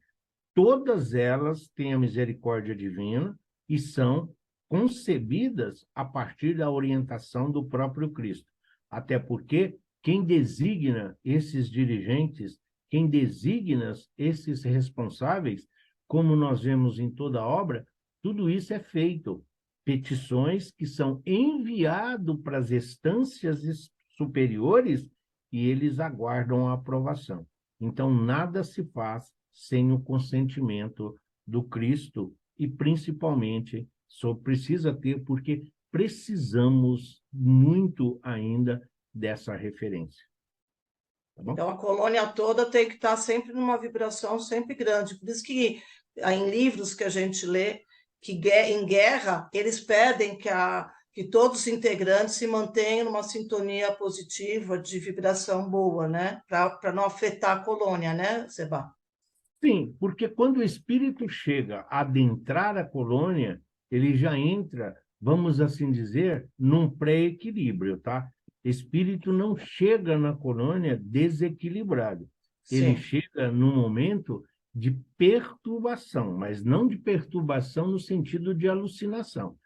todas elas têm a misericórdia divina e são concebidas a partir da orientação do próprio Cristo. Até porque quem designa esses dirigentes, quem designa esses responsáveis, como nós vemos em toda a obra, tudo isso é feito. Petições que são enviadas para as instâncias superiores e eles aguardam a aprovação. Então, nada se faz sem o consentimento do Cristo e, principalmente, só precisa ter, porque precisamos muito ainda dessa referência. Tá bom? Então, a colônia toda tem que estar sempre numa vibração sempre grande. Por isso que, em livros que a gente lê, que em guerra, eles pedem que que todos os integrantes se mantenham numa sintonia positiva, de vibração boa, né? Para não afetar a colônia, né, Seba? Sim, porque quando o espírito chega a adentrar a colônia, ele já entra, vamos assim dizer, num pré-equilíbrio, tá? Espírito não chega na colônia desequilibrado. Ele Sim. chega num momento de perturbação, mas não de perturbação no sentido de alucinação.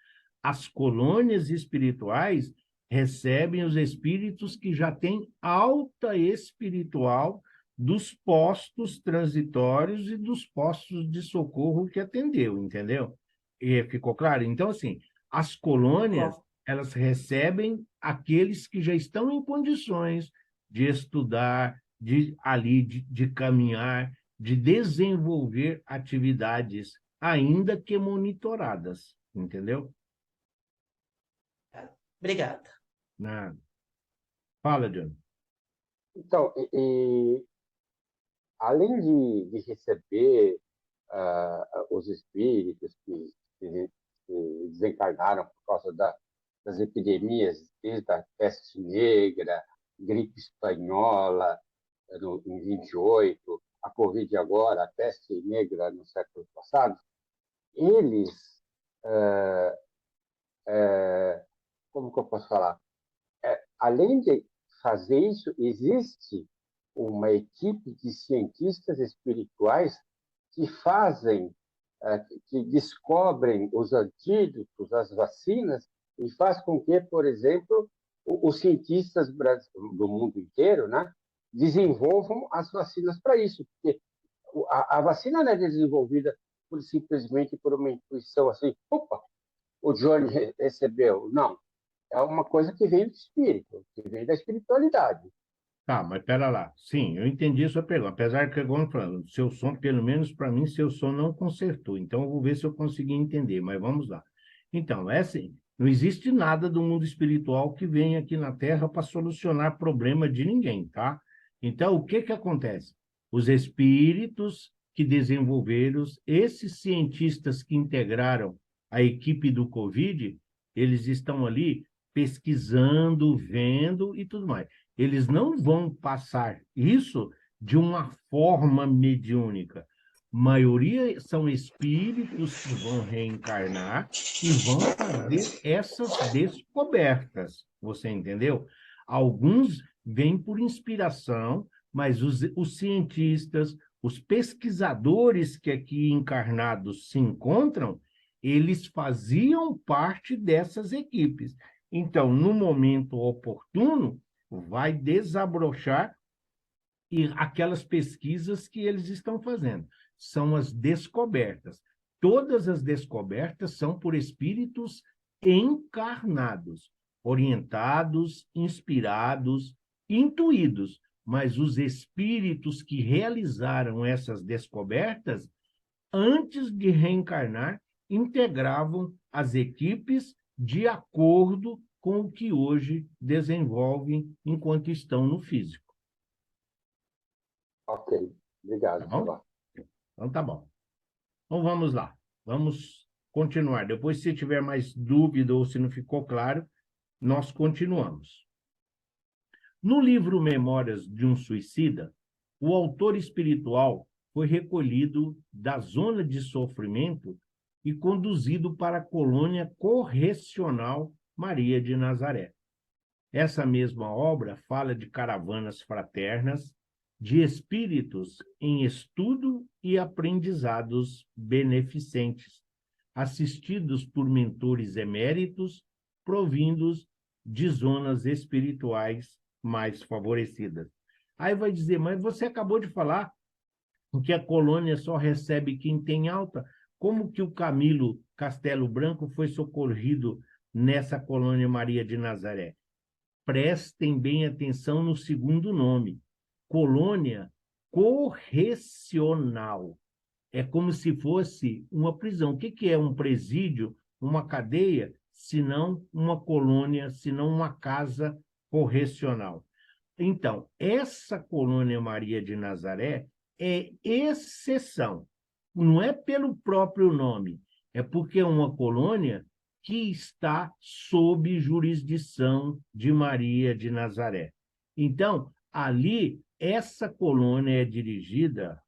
As colônias espirituais recebem os espíritos que já têm alta espiritual dos postos transitórios e dos postos de socorro que atendeu, entendeu? E ficou claro? Então, assim, as colônias, Ficou. elas recebem aqueles que já estão em condições de estudar, de caminhar, de desenvolver atividades, ainda que monitoradas, entendeu? Obrigada. Na... Fala, John. Então, além de receber os espíritos que desencarnaram por causa das epidemias, desde a peste negra, gripe espanhola em 28, a Covid agora, a peste negra no século passado, eles, como que eu posso falar? Além de fazer isso, existe uma equipe de cientistas espirituais que fazem, que descobrem os antídotos, as vacinas, e faz com que, por exemplo, os cientistas do mundo inteiro, né, desenvolvam as vacinas para isso, porque a vacina não é desenvolvida simplesmente por uma intuição assim, opa, o Johnny recebeu. Não, é uma coisa que vem do espírito, que vem da espiritualidade. Tá, mas pera lá. Sim, eu entendi a sua pergunta. Apesar que, como eu falando, seu som, pelo menos para mim, seu som não consertou. Então, eu vou ver se eu consegui entender, mas vamos lá. Então, é assim, não existe nada do mundo espiritual que venha aqui na Terra para solucionar problema de ninguém, tá? Então, o que que acontece? Os espíritos que desenvolveram, esses cientistas que integraram a equipe do Covid, eles estão ali pesquisando, vendo e tudo mais. Eles não vão passar isso de uma forma mediúnica. A maioria são espíritos que vão reencarnar e vão fazer essas descobertas. Você entendeu? Alguns vêm por inspiração, mas os cientistas, os pesquisadores que aqui encarnados se encontram, eles faziam parte dessas equipes. Então, no momento oportuno, vai desabrochar e aquelas pesquisas que eles estão fazendo. São as descobertas. Todas as descobertas são por espíritos encarnados, orientados, inspirados, intuídos. Mas os espíritos que realizaram essas descobertas, antes de reencarnar, integravam as equipes de acordo com o que hoje desenvolvem enquanto estão no físico. Ok, obrigado, Tá bom? Sabá. Então tá bom. Então vamos lá. Vamos continuar. Depois, se tiver mais dúvida ou se não ficou claro, nós continuamos. No livro Memórias de um Suicida, o autor espiritual foi recolhido da zona de sofrimento e conduzido para a colônia correcional Maria de Nazaré. Essa mesma obra fala de caravanas fraternas, de espíritos em estudo e aprendizados beneficentes, assistidos por mentores eméritos, provindos de zonas espirituais mais favorecidas. Aí vai dizer, mas você acabou de falar que a colônia só recebe quem tem alta. Como que o Camilo Castelo Branco foi socorrido nessa colônia Maria de Nazaré? Prestem bem atenção no segundo nome. Colônia correcional. É como se fosse uma prisão. O que que é um presídio, uma cadeia, se não uma colônia, se não uma casa correcional? Então, essa colônia Maria de Nazaré é exceção. Não é pelo próprio nome, é porque é uma colônia que está sob jurisdição de Maria de Nazaré. Então, ali, essa colônia é dirigida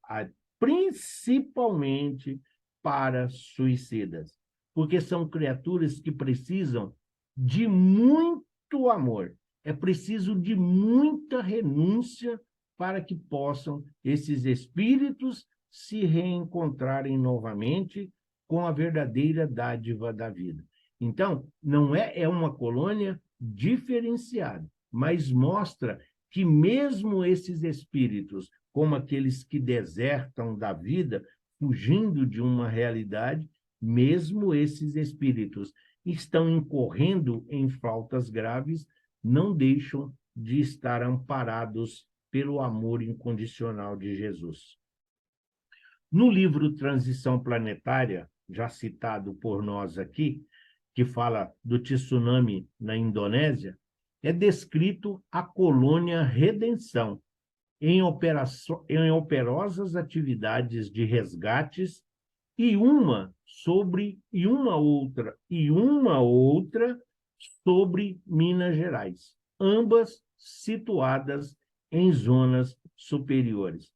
principalmente para suicidas, porque são criaturas que precisam de muito amor, é preciso de muita renúncia para que possam esses espíritos se reencontrarem novamente com a verdadeira dádiva da vida. Então, não é uma colônia diferenciada, mas mostra que mesmo esses espíritos, como aqueles que desertam da vida, fugindo de uma realidade, mesmo esses espíritos estão incorrendo em faltas graves, não deixam de estar amparados pelo amor incondicional de Jesus. No livro Transição Planetária, já citado por nós aqui, que fala do tsunami na Indonésia, é descrito a colônia Redenção em operosas atividades de resgates e uma outra sobre Minas Gerais, ambas situadas em zonas superiores.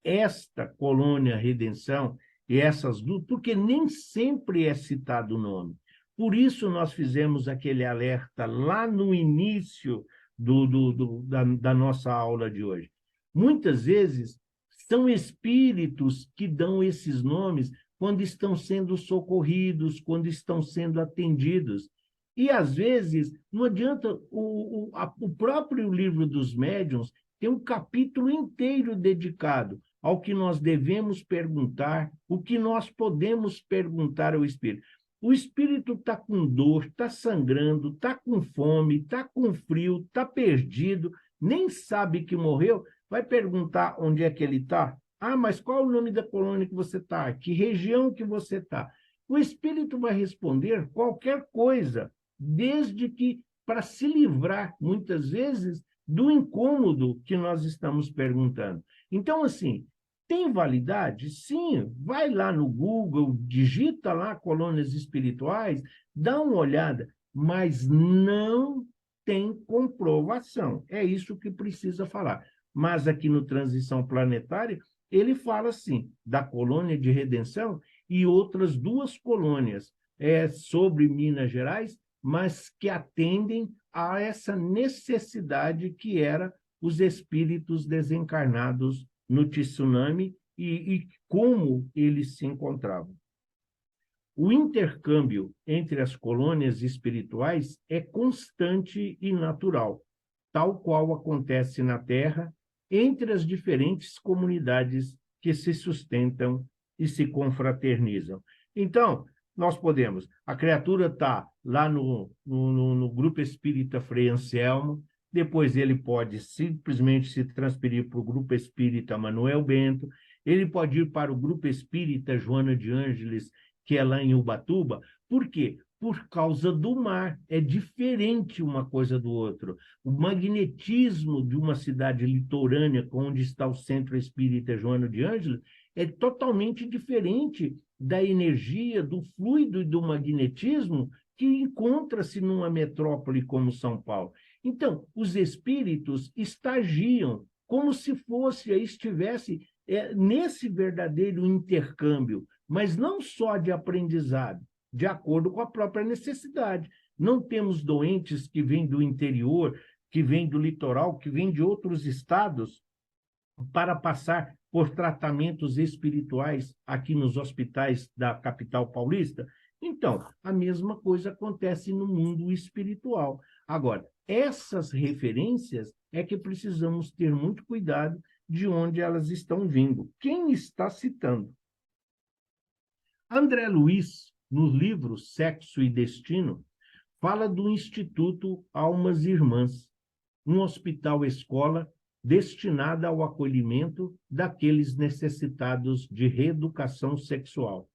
Esta colônia Redenção e essas duas, porque nem sempre é citado o nome. Por isso nós fizemos aquele alerta lá no início da nossa aula de hoje. Muitas vezes são espíritos que dão esses nomes quando estão sendo socorridos, quando estão sendo atendidos. E, às vezes, não adianta, o próprio livro dos médiuns tem um capítulo inteiro dedicado ao que nós devemos perguntar, o que nós podemos perguntar ao espírito. O espírito está com dor, está sangrando, está com fome, está com frio, está perdido, nem sabe que morreu, vai perguntar onde é que ele está? Ah, mas qual é o nome da colônia que você está? Que região que você está? O espírito vai responder qualquer coisa, desde que para se livrar, muitas vezes, do incômodo que nós estamos perguntando. Então, assim, tem validade? Sim, vai lá no Google, digita lá colônias espirituais, dá uma olhada, mas não tem comprovação. É isso que precisa falar. Mas aqui no Transição Planetária, ele fala, assim, da colônia de Redenção e outras duas colônias sobre Minas Gerais, mas que atendem a essa necessidade que era os espíritos desencarnados no tsunami e como eles se encontravam. O intercâmbio entre as colônias espirituais é constante e natural, tal qual acontece na Terra entre as diferentes comunidades que se sustentam e se confraternizam. Então, nós podemos, a criatura está lá no Grupo Espírita Frei Anselmo, depois ele pode simplesmente se transferir para o Grupo Espírita Manuel Bento, ele pode ir para o Grupo Espírita Joana de Ângeles, que é lá em Ubatuba. Por quê? Por causa do mar. É diferente uma coisa do outro. O magnetismo de uma cidade litorânea, onde está o Centro Espírita Joana de Ângeles, é totalmente diferente da energia, do fluido e do magnetismo que encontra-se numa metrópole como São Paulo. Então, os espíritos estagiam como se estivesse nesse verdadeiro intercâmbio, mas não só de aprendizado, de acordo com a própria necessidade. Não temos doentes que vêm do interior, que vêm do litoral, que vêm de outros estados para passar por tratamentos espirituais aqui nos hospitais da capital paulista. Então, a mesma coisa acontece no mundo espiritual. Agora, essas referências é que precisamos ter muito cuidado de onde elas estão vindo. Quem está citando? André Luiz, no livro Sexo e Destino, fala do Instituto Almas Irmãs, um hospital-escola destinado ao acolhimento daqueles necessitados de reeducação sexual.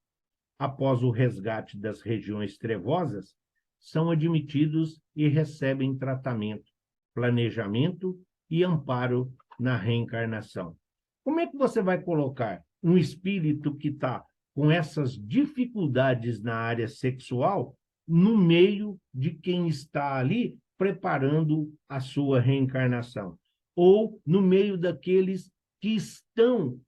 Após o resgate das regiões trevosas, são admitidos e recebem tratamento, planejamento e amparo na reencarnação. Como é que você vai colocar um espírito que está com essas dificuldades na área sexual no meio de quem está ali preparando a sua reencarnação, ou no meio daqueles que estão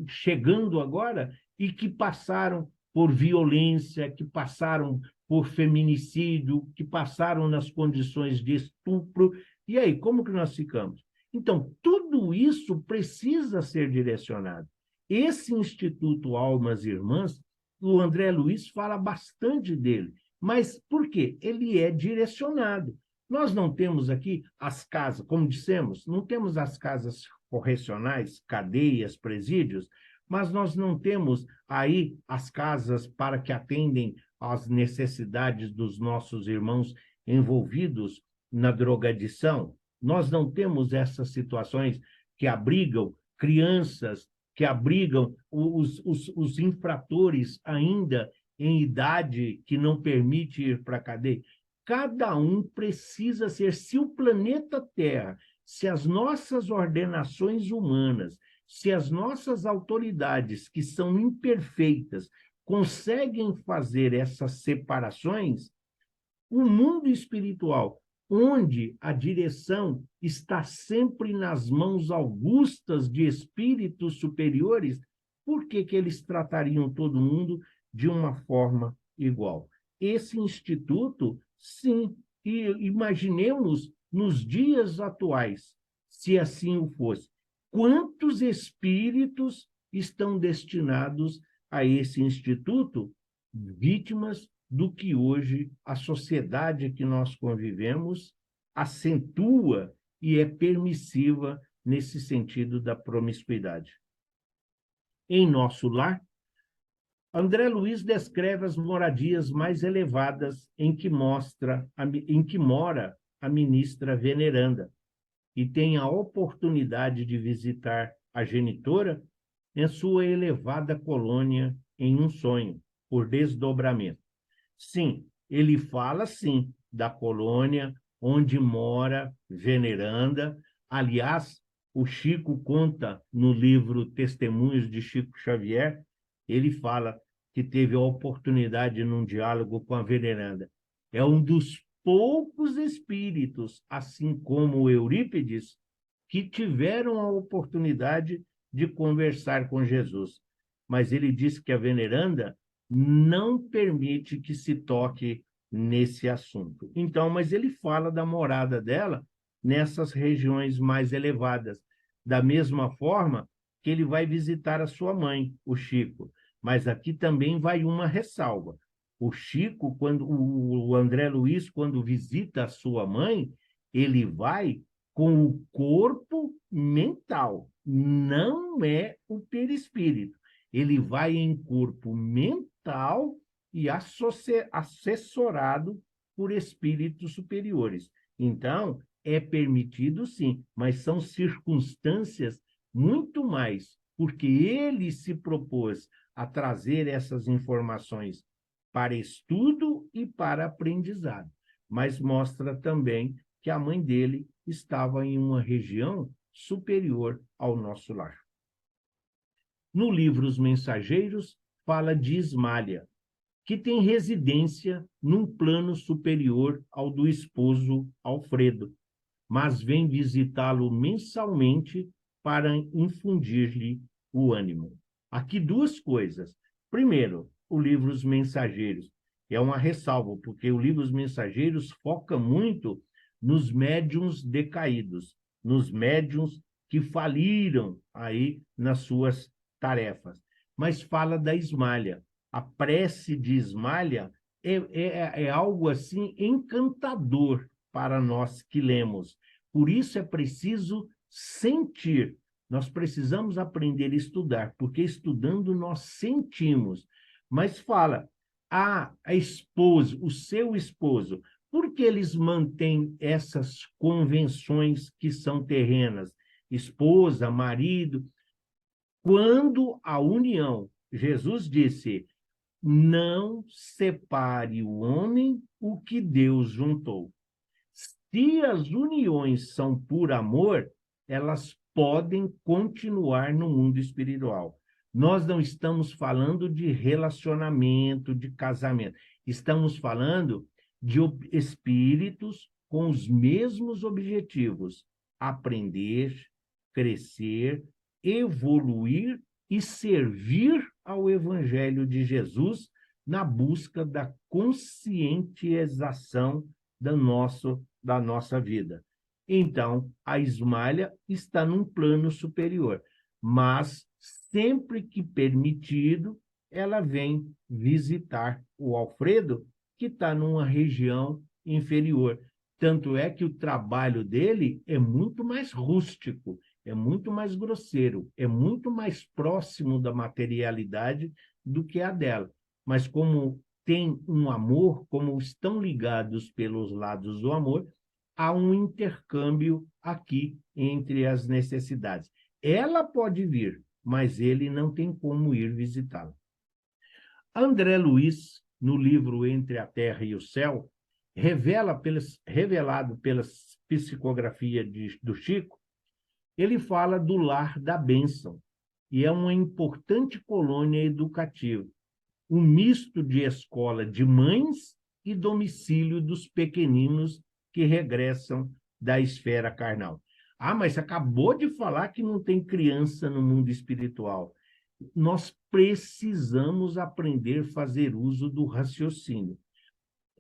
chegando agora e que passaram por violência, que passaram por feminicídio, que passaram nas condições de estupro. E aí, como que nós ficamos? Então, tudo isso precisa ser direcionado. Esse Instituto Almas Irmãs, o André Luiz fala bastante dele. Mas por quê? Ele é direcionado. Nós não temos aqui as casas, como dissemos, não temos as casas correcionais, cadeias, presídios, mas nós não temos aí as casas para que atendem às necessidades dos nossos irmãos envolvidos na drogadição. Nós não temos essas situações que abrigam crianças, que abrigam os infratores ainda em idade que não permite ir para a cadeia. Cada um precisa ser, se o planeta Terra, se as nossas ordenações humanas, se as nossas autoridades, que são imperfeitas, conseguem fazer essas separações, o mundo espiritual, onde a direção está sempre nas mãos augustas de espíritos superiores, por que que eles tratariam todo mundo de uma forma igual? Esse instituto, sim, e imaginemos nos dias atuais, se assim o fosse, quantos espíritos estão destinados a esse instituto, vítimas do que hoje a sociedade que nós convivemos acentua e é permissiva nesse sentido da promiscuidade. Em nosso lar, André Luiz descreve as moradias mais elevadas em que mora a ministra veneranda e tem a oportunidade de visitar a genitora em sua elevada colônia em um sonho, por desdobramento. Sim, ele fala, sim, da colônia onde mora veneranda. Aliás, o Chico conta no livro Testemunhos de Chico Xavier, ele fala que teve a oportunidade num diálogo com a veneranda. É um dos poucos espíritos, assim como Eurípides, que tiveram a oportunidade de conversar com Jesus. Mas ele disse que a veneranda não permite que se toque nesse assunto. Então, mas ele fala da morada dela nessas regiões mais elevadas, da mesma forma que ele vai visitar a sua mãe, o Chico. Mas aqui também vai uma ressalva. O Chico, o André Luiz, quando visita a sua mãe, ele vai com o corpo mental, não é o perispírito. Ele vai em corpo mental e assessorado por espíritos superiores. Então, é permitido sim, mas são circunstâncias muito mais, porque ele se propôs a trazer essas informações para estudo e para aprendizado, mas mostra também que a mãe dele estava em uma região superior ao nosso lar. No livro Os Mensageiros, fala de Ismália, que tem residência num plano superior ao do esposo Alfredo, mas vem visitá-lo mensalmente para infundir-lhe o ânimo. Aqui duas coisas. Primeiro, o livro Os Mensageiros. É uma ressalva, porque o livro Os Mensageiros foca muito nos médiuns decaídos, nos médiuns que faliram aí nas suas tarefas. Mas fala da Ismália. A prece de Ismália é algo assim encantador para nós que lemos. Por isso é preciso sentir. Nós precisamos aprender a estudar, porque estudando nós sentimos. Mas fala, a esposa, o seu esposo, por que eles mantêm essas convenções que são terrenas? Esposa, marido. Quando a união, Jesus disse, não separe o homem o que Deus juntou. Se as uniões são por amor, elas podem continuar no mundo espiritual. Nós não estamos falando de relacionamento, de casamento. Estamos falando de espíritos com os mesmos objetivos: aprender, crescer, evoluir e servir ao Evangelho de Jesus na busca da conscientização da nossa vida. Então, a Ismália está num plano superior, mas sempre que permitido, ela vem visitar o Alfredo, que está numa região inferior. Tanto é que o trabalho dele é muito mais rústico, é muito mais grosseiro, é muito mais próximo da materialidade do que a dela. Mas como tem um amor, como estão ligados pelos lados do amor, há um intercâmbio aqui entre as necessidades. Ela pode vir, mas ele não tem como ir visitá-la. André Luiz, no livro Entre a Terra e o Céu, revelado pela psicografia do Chico, ele fala do lar da bênção, e é uma importante colônia educativa, um misto de escola de mães e domicílio dos pequeninos que regressam da esfera carnal. Ah, mas você acabou de falar que não tem criança no mundo espiritual. Nós precisamos aprender a fazer uso do raciocínio.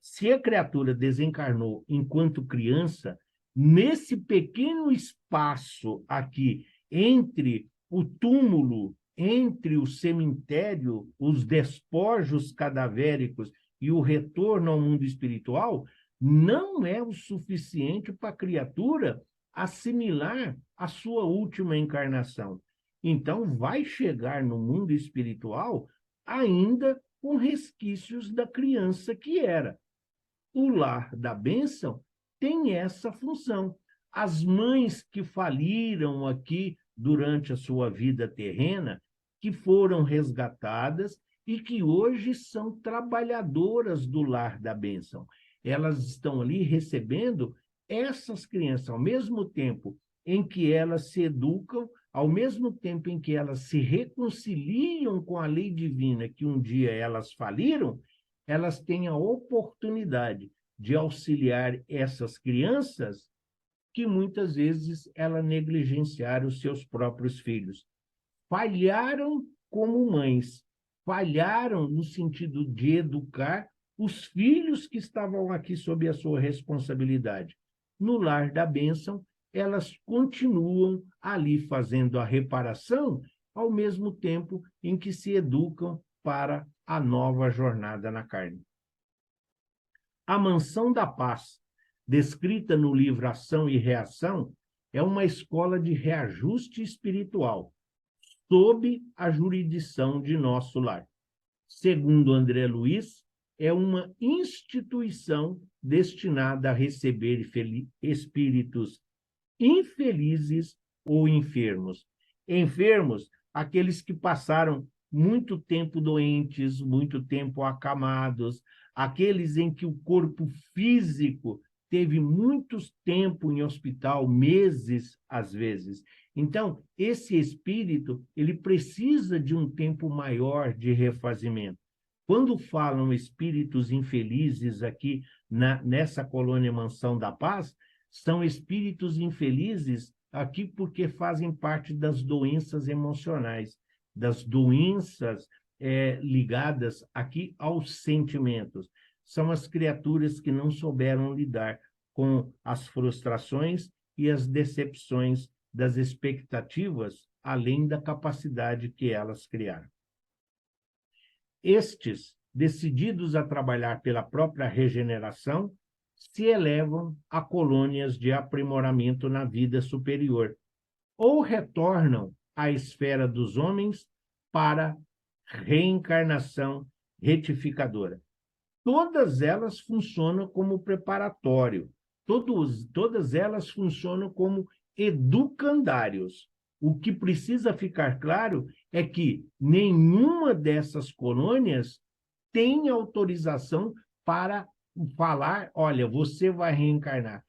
Se a criatura desencarnou enquanto criança, nesse pequeno espaço aqui, entre o túmulo, entre o cemitério, os despojos cadavéricos e o retorno ao mundo espiritual, não é o suficiente para a criatura assimilar a sua última encarnação. Então, vai chegar no mundo espiritual ainda com resquícios da criança que era. O lar da bênção tem essa função. As mães que faliram aqui durante a sua vida terrena, que foram resgatadas e que hoje são trabalhadoras do lar da bênção. Elas estão ali recebendo essas crianças, ao mesmo tempo em que elas se educam, ao mesmo tempo em que elas se reconciliam com a lei divina que um dia elas faliram, elas têm a oportunidade de auxiliar essas crianças que muitas vezes elas negligenciaram os seus próprios filhos. Falharam como mães, falharam no sentido de educar os filhos que estavam aqui sob a sua responsabilidade. No lar da bênção, elas continuam ali fazendo a reparação, ao mesmo tempo em que se educam para a nova jornada na carne. A Mansão da Paz, descrita no livro Ação e Reação, é uma escola de reajuste espiritual, sob a jurisdição de nosso lar. Segundo André Luiz, é uma instituição destinada a receber espíritos infelizes ou enfermos. Enfermos, aqueles que passaram muito tempo doentes, muito tempo acamados, aqueles em que o corpo físico teve muito tempo em hospital, meses às vezes. Então, esse espírito, ele precisa de um tempo maior de refazimento. Quando falam espíritos infelizes aqui nessa colônia Mansão da Paz, são espíritos infelizes aqui porque fazem parte das doenças emocionais, das doenças ligadas aqui aos sentimentos. São as criaturas que não souberam lidar com as frustrações e as decepções das expectativas, além da capacidade que elas criaram. Estes, decididos a trabalhar pela própria regeneração, se elevam a colônias de aprimoramento na vida superior, ou retornam à esfera dos homens para reencarnação retificadora. Todas elas funcionam como preparatório, todas elas funcionam como educandários. O que precisa ficar claro é que nenhuma dessas colônias tem autorização para falar, olha, você vai reencarnar.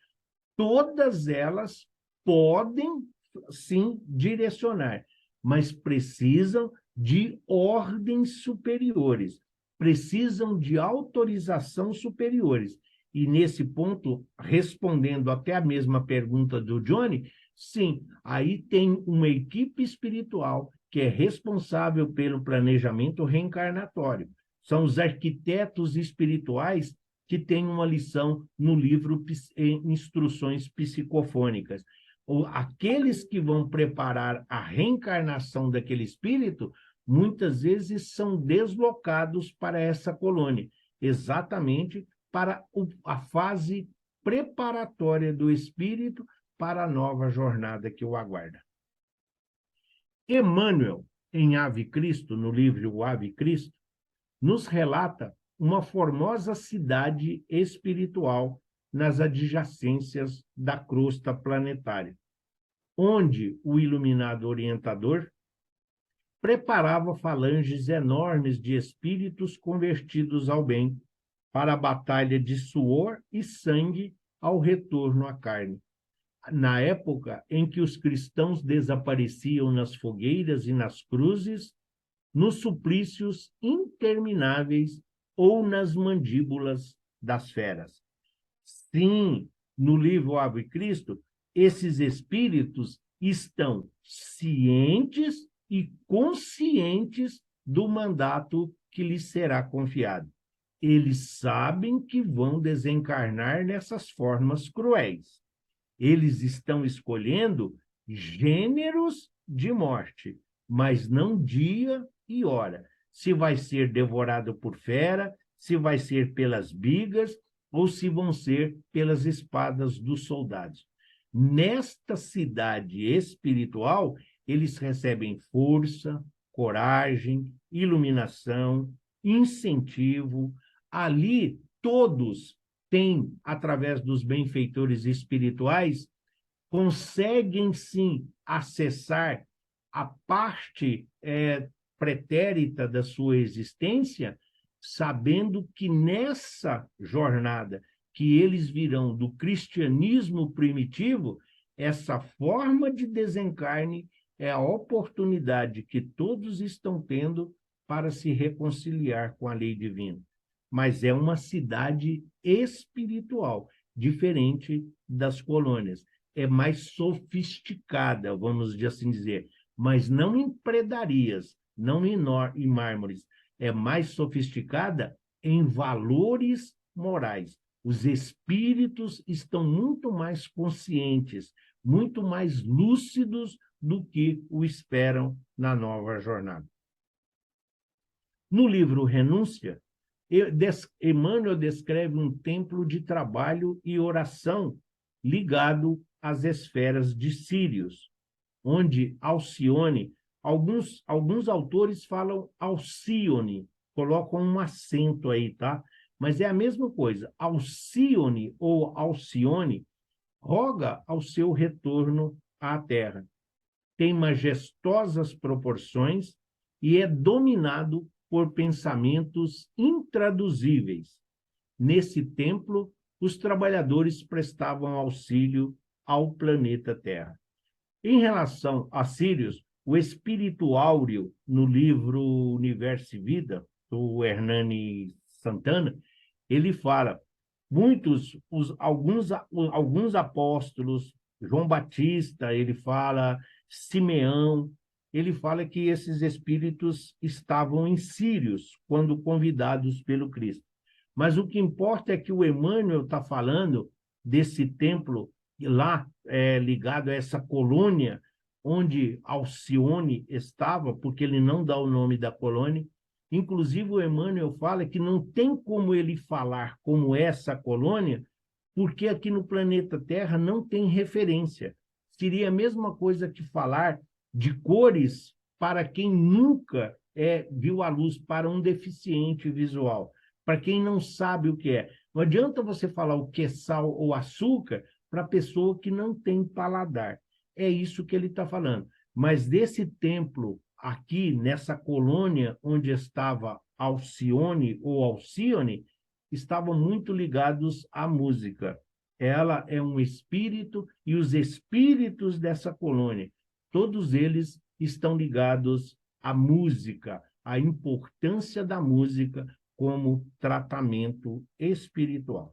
Todas elas podem, sim, direcionar, mas precisam de ordens superiores. precisam de autorização superiores. E nesse ponto, respondendo até a mesma pergunta do Johnny, sim, aí tem uma equipe espiritual que é responsável pelo planejamento reencarnatório. São os arquitetos espirituais que têm uma lição no livro Instruções Psicofônicas. Aqueles que vão preparar a reencarnação daquele espírito, muitas vezes são deslocados para essa colônia, exatamente para a fase preparatória do espírito para a nova jornada que o aguarda. Emmanuel, em Ave Cristo, no livro O Ave Cristo, nos relata uma formosa cidade espiritual nas adjacências da crosta planetária, onde o iluminado orientador preparava falanges enormes de espíritos convertidos ao bem para a batalha de suor e sangue ao retorno à carne. Na época em que os cristãos desapareciam nas fogueiras e nas cruzes, nos suplícios intermináveis ou nas mandíbulas das feras. Sim, no livro Ave Cristo, esses espíritos estão cientes e conscientes do mandato que lhes será confiado. Eles sabem que vão desencarnar nessas formas cruéis. Eles estão escolhendo gêneros de morte, mas não dia e hora. Se vai ser devorado por fera, se vai ser pelas bigas, ou se vão ser pelas espadas dos soldados. Nesta cidade espiritual, eles recebem força, coragem, iluminação, incentivo. Ali, todos têm, através dos benfeitores espirituais, conseguem, sim, acessar a parte pretérita da sua existência, sabendo que nessa jornada que eles virão do cristianismo primitivo, essa forma de desencarne é a oportunidade que todos estão tendo para se reconciliar com a lei divina. Mas é uma cidade espiritual, diferente das colônias. É mais sofisticada, vamos assim dizer, mas não em predarias, não em mármores. É mais sofisticada em valores morais. Os espíritos estão muito mais conscientes, muito mais lúcidos do que o esperam na nova jornada. No livro Renúncia, Emmanuel descreve um templo de trabalho e oração ligado às esferas de Sírios, onde Alcione, alguns autores falam Alcione, colocam um acento aí, tá? Mas é a mesma coisa. Alcione ou Alcione roga ao seu retorno à Terra. Tem majestosas proporções e é dominado por pensamentos intraduzíveis. Nesse templo, os trabalhadores prestavam auxílio ao planeta Terra. Em relação a Sírios, o espírito áureo, no livro Universo e Vida, do Hernani Santana, ele fala, alguns apóstolos, João Batista, ele fala, Simeão, ele fala que esses espíritos estavam em Sírios quando convidados pelo Cristo. Mas o que importa é que o Emmanuel está falando desse templo lá, ligado a essa colônia onde Alcione estava, porque ele não dá o nome da colônia. Inclusive, o Emmanuel fala que não tem como ele falar como essa colônia, porque aqui no planeta Terra não tem referência. Seria a mesma coisa que falar de cores para quem nunca viu a luz, para um deficiente visual, para quem não sabe o que é. Não adianta você falar o que é sal ou açúcar para a pessoa que não tem paladar. É isso que ele está falando. Mas desse templo aqui, nessa colônia onde estava Alcione ou Alcione, estavam muito ligados à música. Ela é um espírito e os espíritos dessa colônia, todos eles estão ligados à música, à importância da música como tratamento espiritual.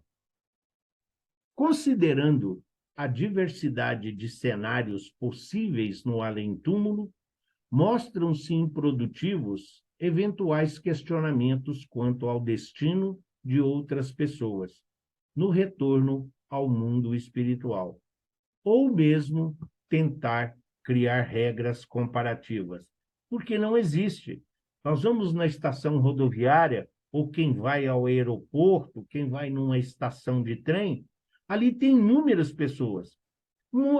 Considerando a diversidade de cenários possíveis no além-túmulo, mostram-se improdutivos eventuais questionamentos quanto ao destino de outras pessoas no retorno ao mundo espiritual, ou mesmo tentar criar regras comparativas, porque não existe. Nós vamos na estação rodoviária, ou quem vai ao aeroporto, quem vai numa estação de trem, ali tem inúmeras pessoas.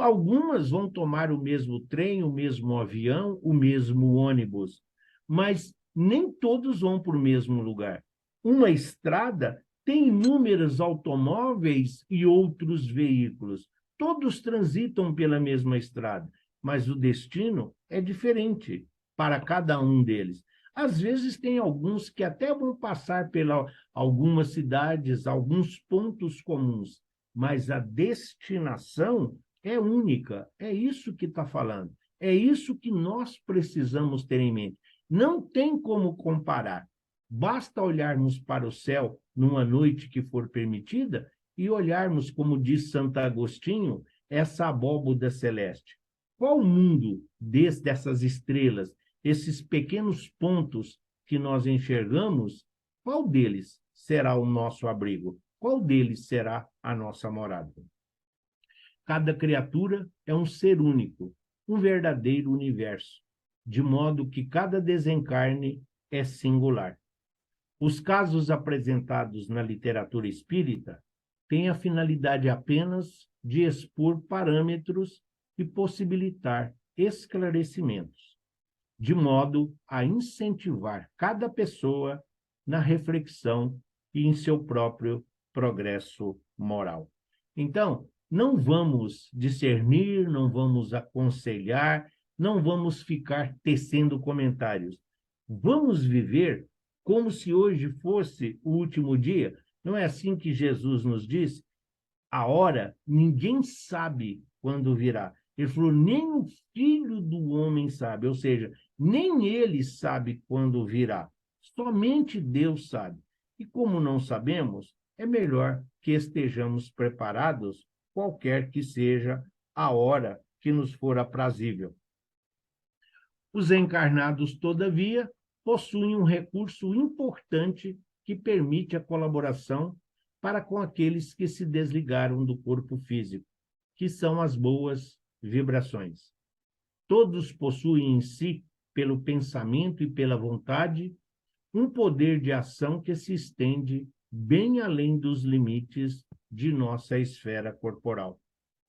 Algumas vão tomar o mesmo trem, o mesmo avião, o mesmo ônibus, mas nem todos vão para o mesmo lugar. Uma estrada tem inúmeros automóveis e outros veículos. Todos transitam pela mesma estrada, mas o destino é diferente para cada um deles. Às vezes tem alguns que até vão passar por algumas cidades, alguns pontos comuns, mas a destinação é única. É isso que está falando. É isso que nós precisamos ter em mente. Não tem como comparar. Basta olharmos para o céu numa noite que for permitida e olharmos, como diz Santo Agostinho, essa abóboda celeste. Qual mundo dessas estrelas, esses pequenos pontos que nós enxergamos, qual deles será o nosso abrigo? Qual deles será a nossa morada? Cada criatura é um ser único, um verdadeiro universo, de modo que cada desencarne é singular. Os casos apresentados na literatura espírita têm a finalidade apenas de expor parâmetros e possibilitar esclarecimentos, de modo a incentivar cada pessoa na reflexão e em seu próprio progresso moral. Então, não vamos discernir, não vamos aconselhar, não vamos ficar tecendo comentários. Vamos viver como se hoje fosse o último dia. Não é assim que Jesus nos disse? A hora, ninguém sabe quando virá. Ele falou, nem o Filho do Homem sabe, ou seja, nem ele sabe quando virá. Somente Deus sabe. E como não sabemos, é melhor que estejamos preparados, qualquer que seja a hora que nos for aprazível. Os encarnados, todavia, possuem um recurso importante que permite a colaboração para com aqueles que se desligaram do corpo físico, que são as boas vibrações. Todos possuem em si, pelo pensamento e pela vontade, um poder de ação que se estende bem além dos limites de nossa esfera corporal,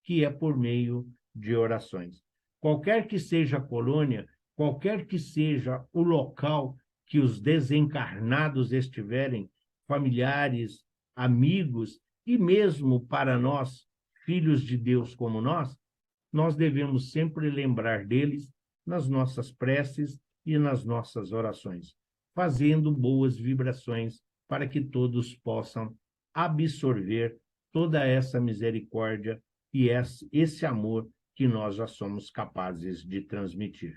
que é por meio de orações. Qualquer que seja a colônia, qualquer que seja o local que os desencarnados estiverem, familiares, amigos, e mesmo para nós, filhos de Deus como nós devemos sempre lembrar deles nas nossas preces e nas nossas orações, fazendo boas vibrações para que todos possam absorver toda essa misericórdia e esse amor que nós já somos capazes de transmitir.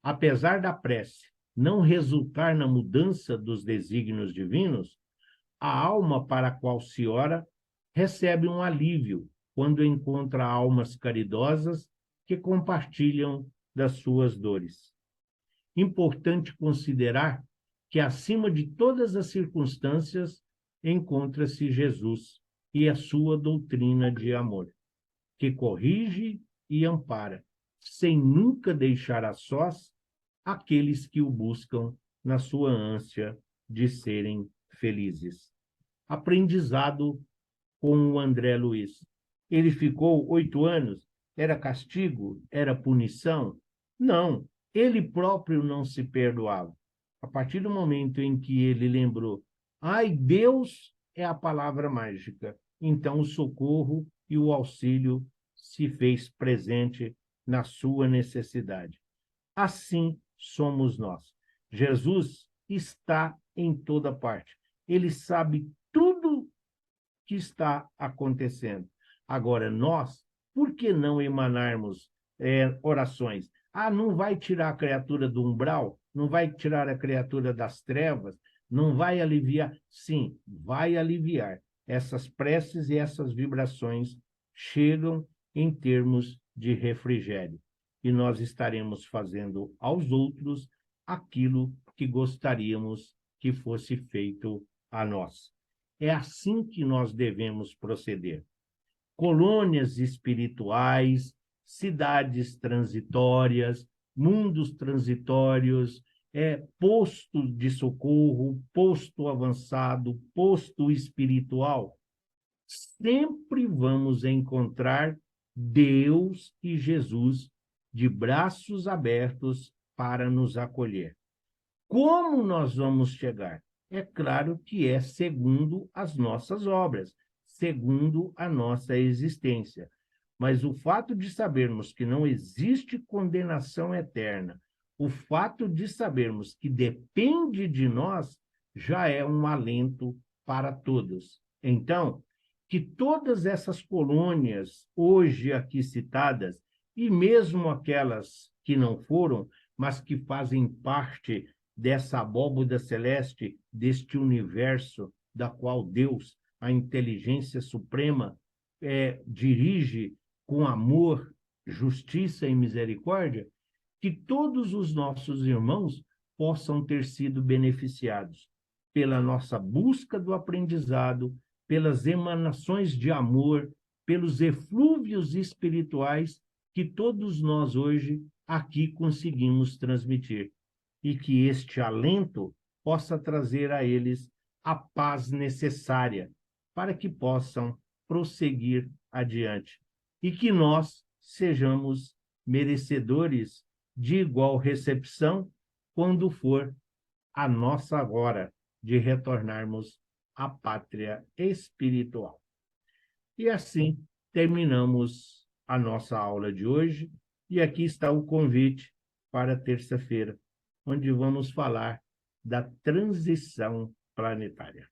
Apesar da prece não resultar na mudança dos desígnios divinos, a alma para a qual se ora recebe um alívio quando encontra almas caridosas que compartilham das suas dores. Importante considerar que, acima de todas as circunstâncias, encontra-se Jesus e a sua doutrina de amor, que corrige e ampara, sem nunca deixar a sós aqueles que o buscam na sua ânsia de serem felizes. Aprendizado com o André Luiz. Ele ficou 8 anos? Era castigo? Era punição? Não, ele próprio não se perdoava. A partir do momento em que ele lembrou, ai, Deus é a palavra mágica, então o socorro e o auxílio se fez presente na sua necessidade. Assim somos nós. Jesus está em toda parte. Ele sabe tudo que está acontecendo. Agora, nós, por que não emanarmos orações? Ah, não vai tirar a criatura do umbral? Não vai tirar a criatura das trevas? Não vai aliviar? Sim, vai aliviar. Essas preces e essas vibrações chegam em termos de refrigério. E nós estaremos fazendo aos outros aquilo que gostaríamos que fosse feito a nós. É assim que nós devemos proceder. Colônias espirituais, cidades transitórias, mundos transitórios, posto de socorro, posto avançado, posto espiritual. Sempre vamos encontrar Deus e Jesus de braços abertos para nos acolher. Como nós vamos chegar? É claro que é segundo as nossas obras, segundo a nossa existência. Mas o fato de sabermos que não existe condenação eterna, o fato de sabermos que depende de nós, já é um alento para todos. Então, que todas essas colônias, hoje aqui citadas, e mesmo aquelas que não foram, mas que fazem parte dessa abóboda celeste, deste universo da qual Deus, a inteligência suprema, dirige com amor, justiça e misericórdia, que todos os nossos irmãos possam ter sido beneficiados pela nossa busca do aprendizado, pelas emanações de amor, pelos eflúvios espirituais que todos nós hoje aqui conseguimos transmitir. E que este alento possa trazer a eles a paz necessária para que possam prosseguir adiante. E que nós sejamos merecedores de igual recepção quando for a nossa hora de retornarmos à pátria espiritual. E assim terminamos a nossa aula de hoje, e aqui está o convite para terça-feira, onde vamos falar da transição planetária.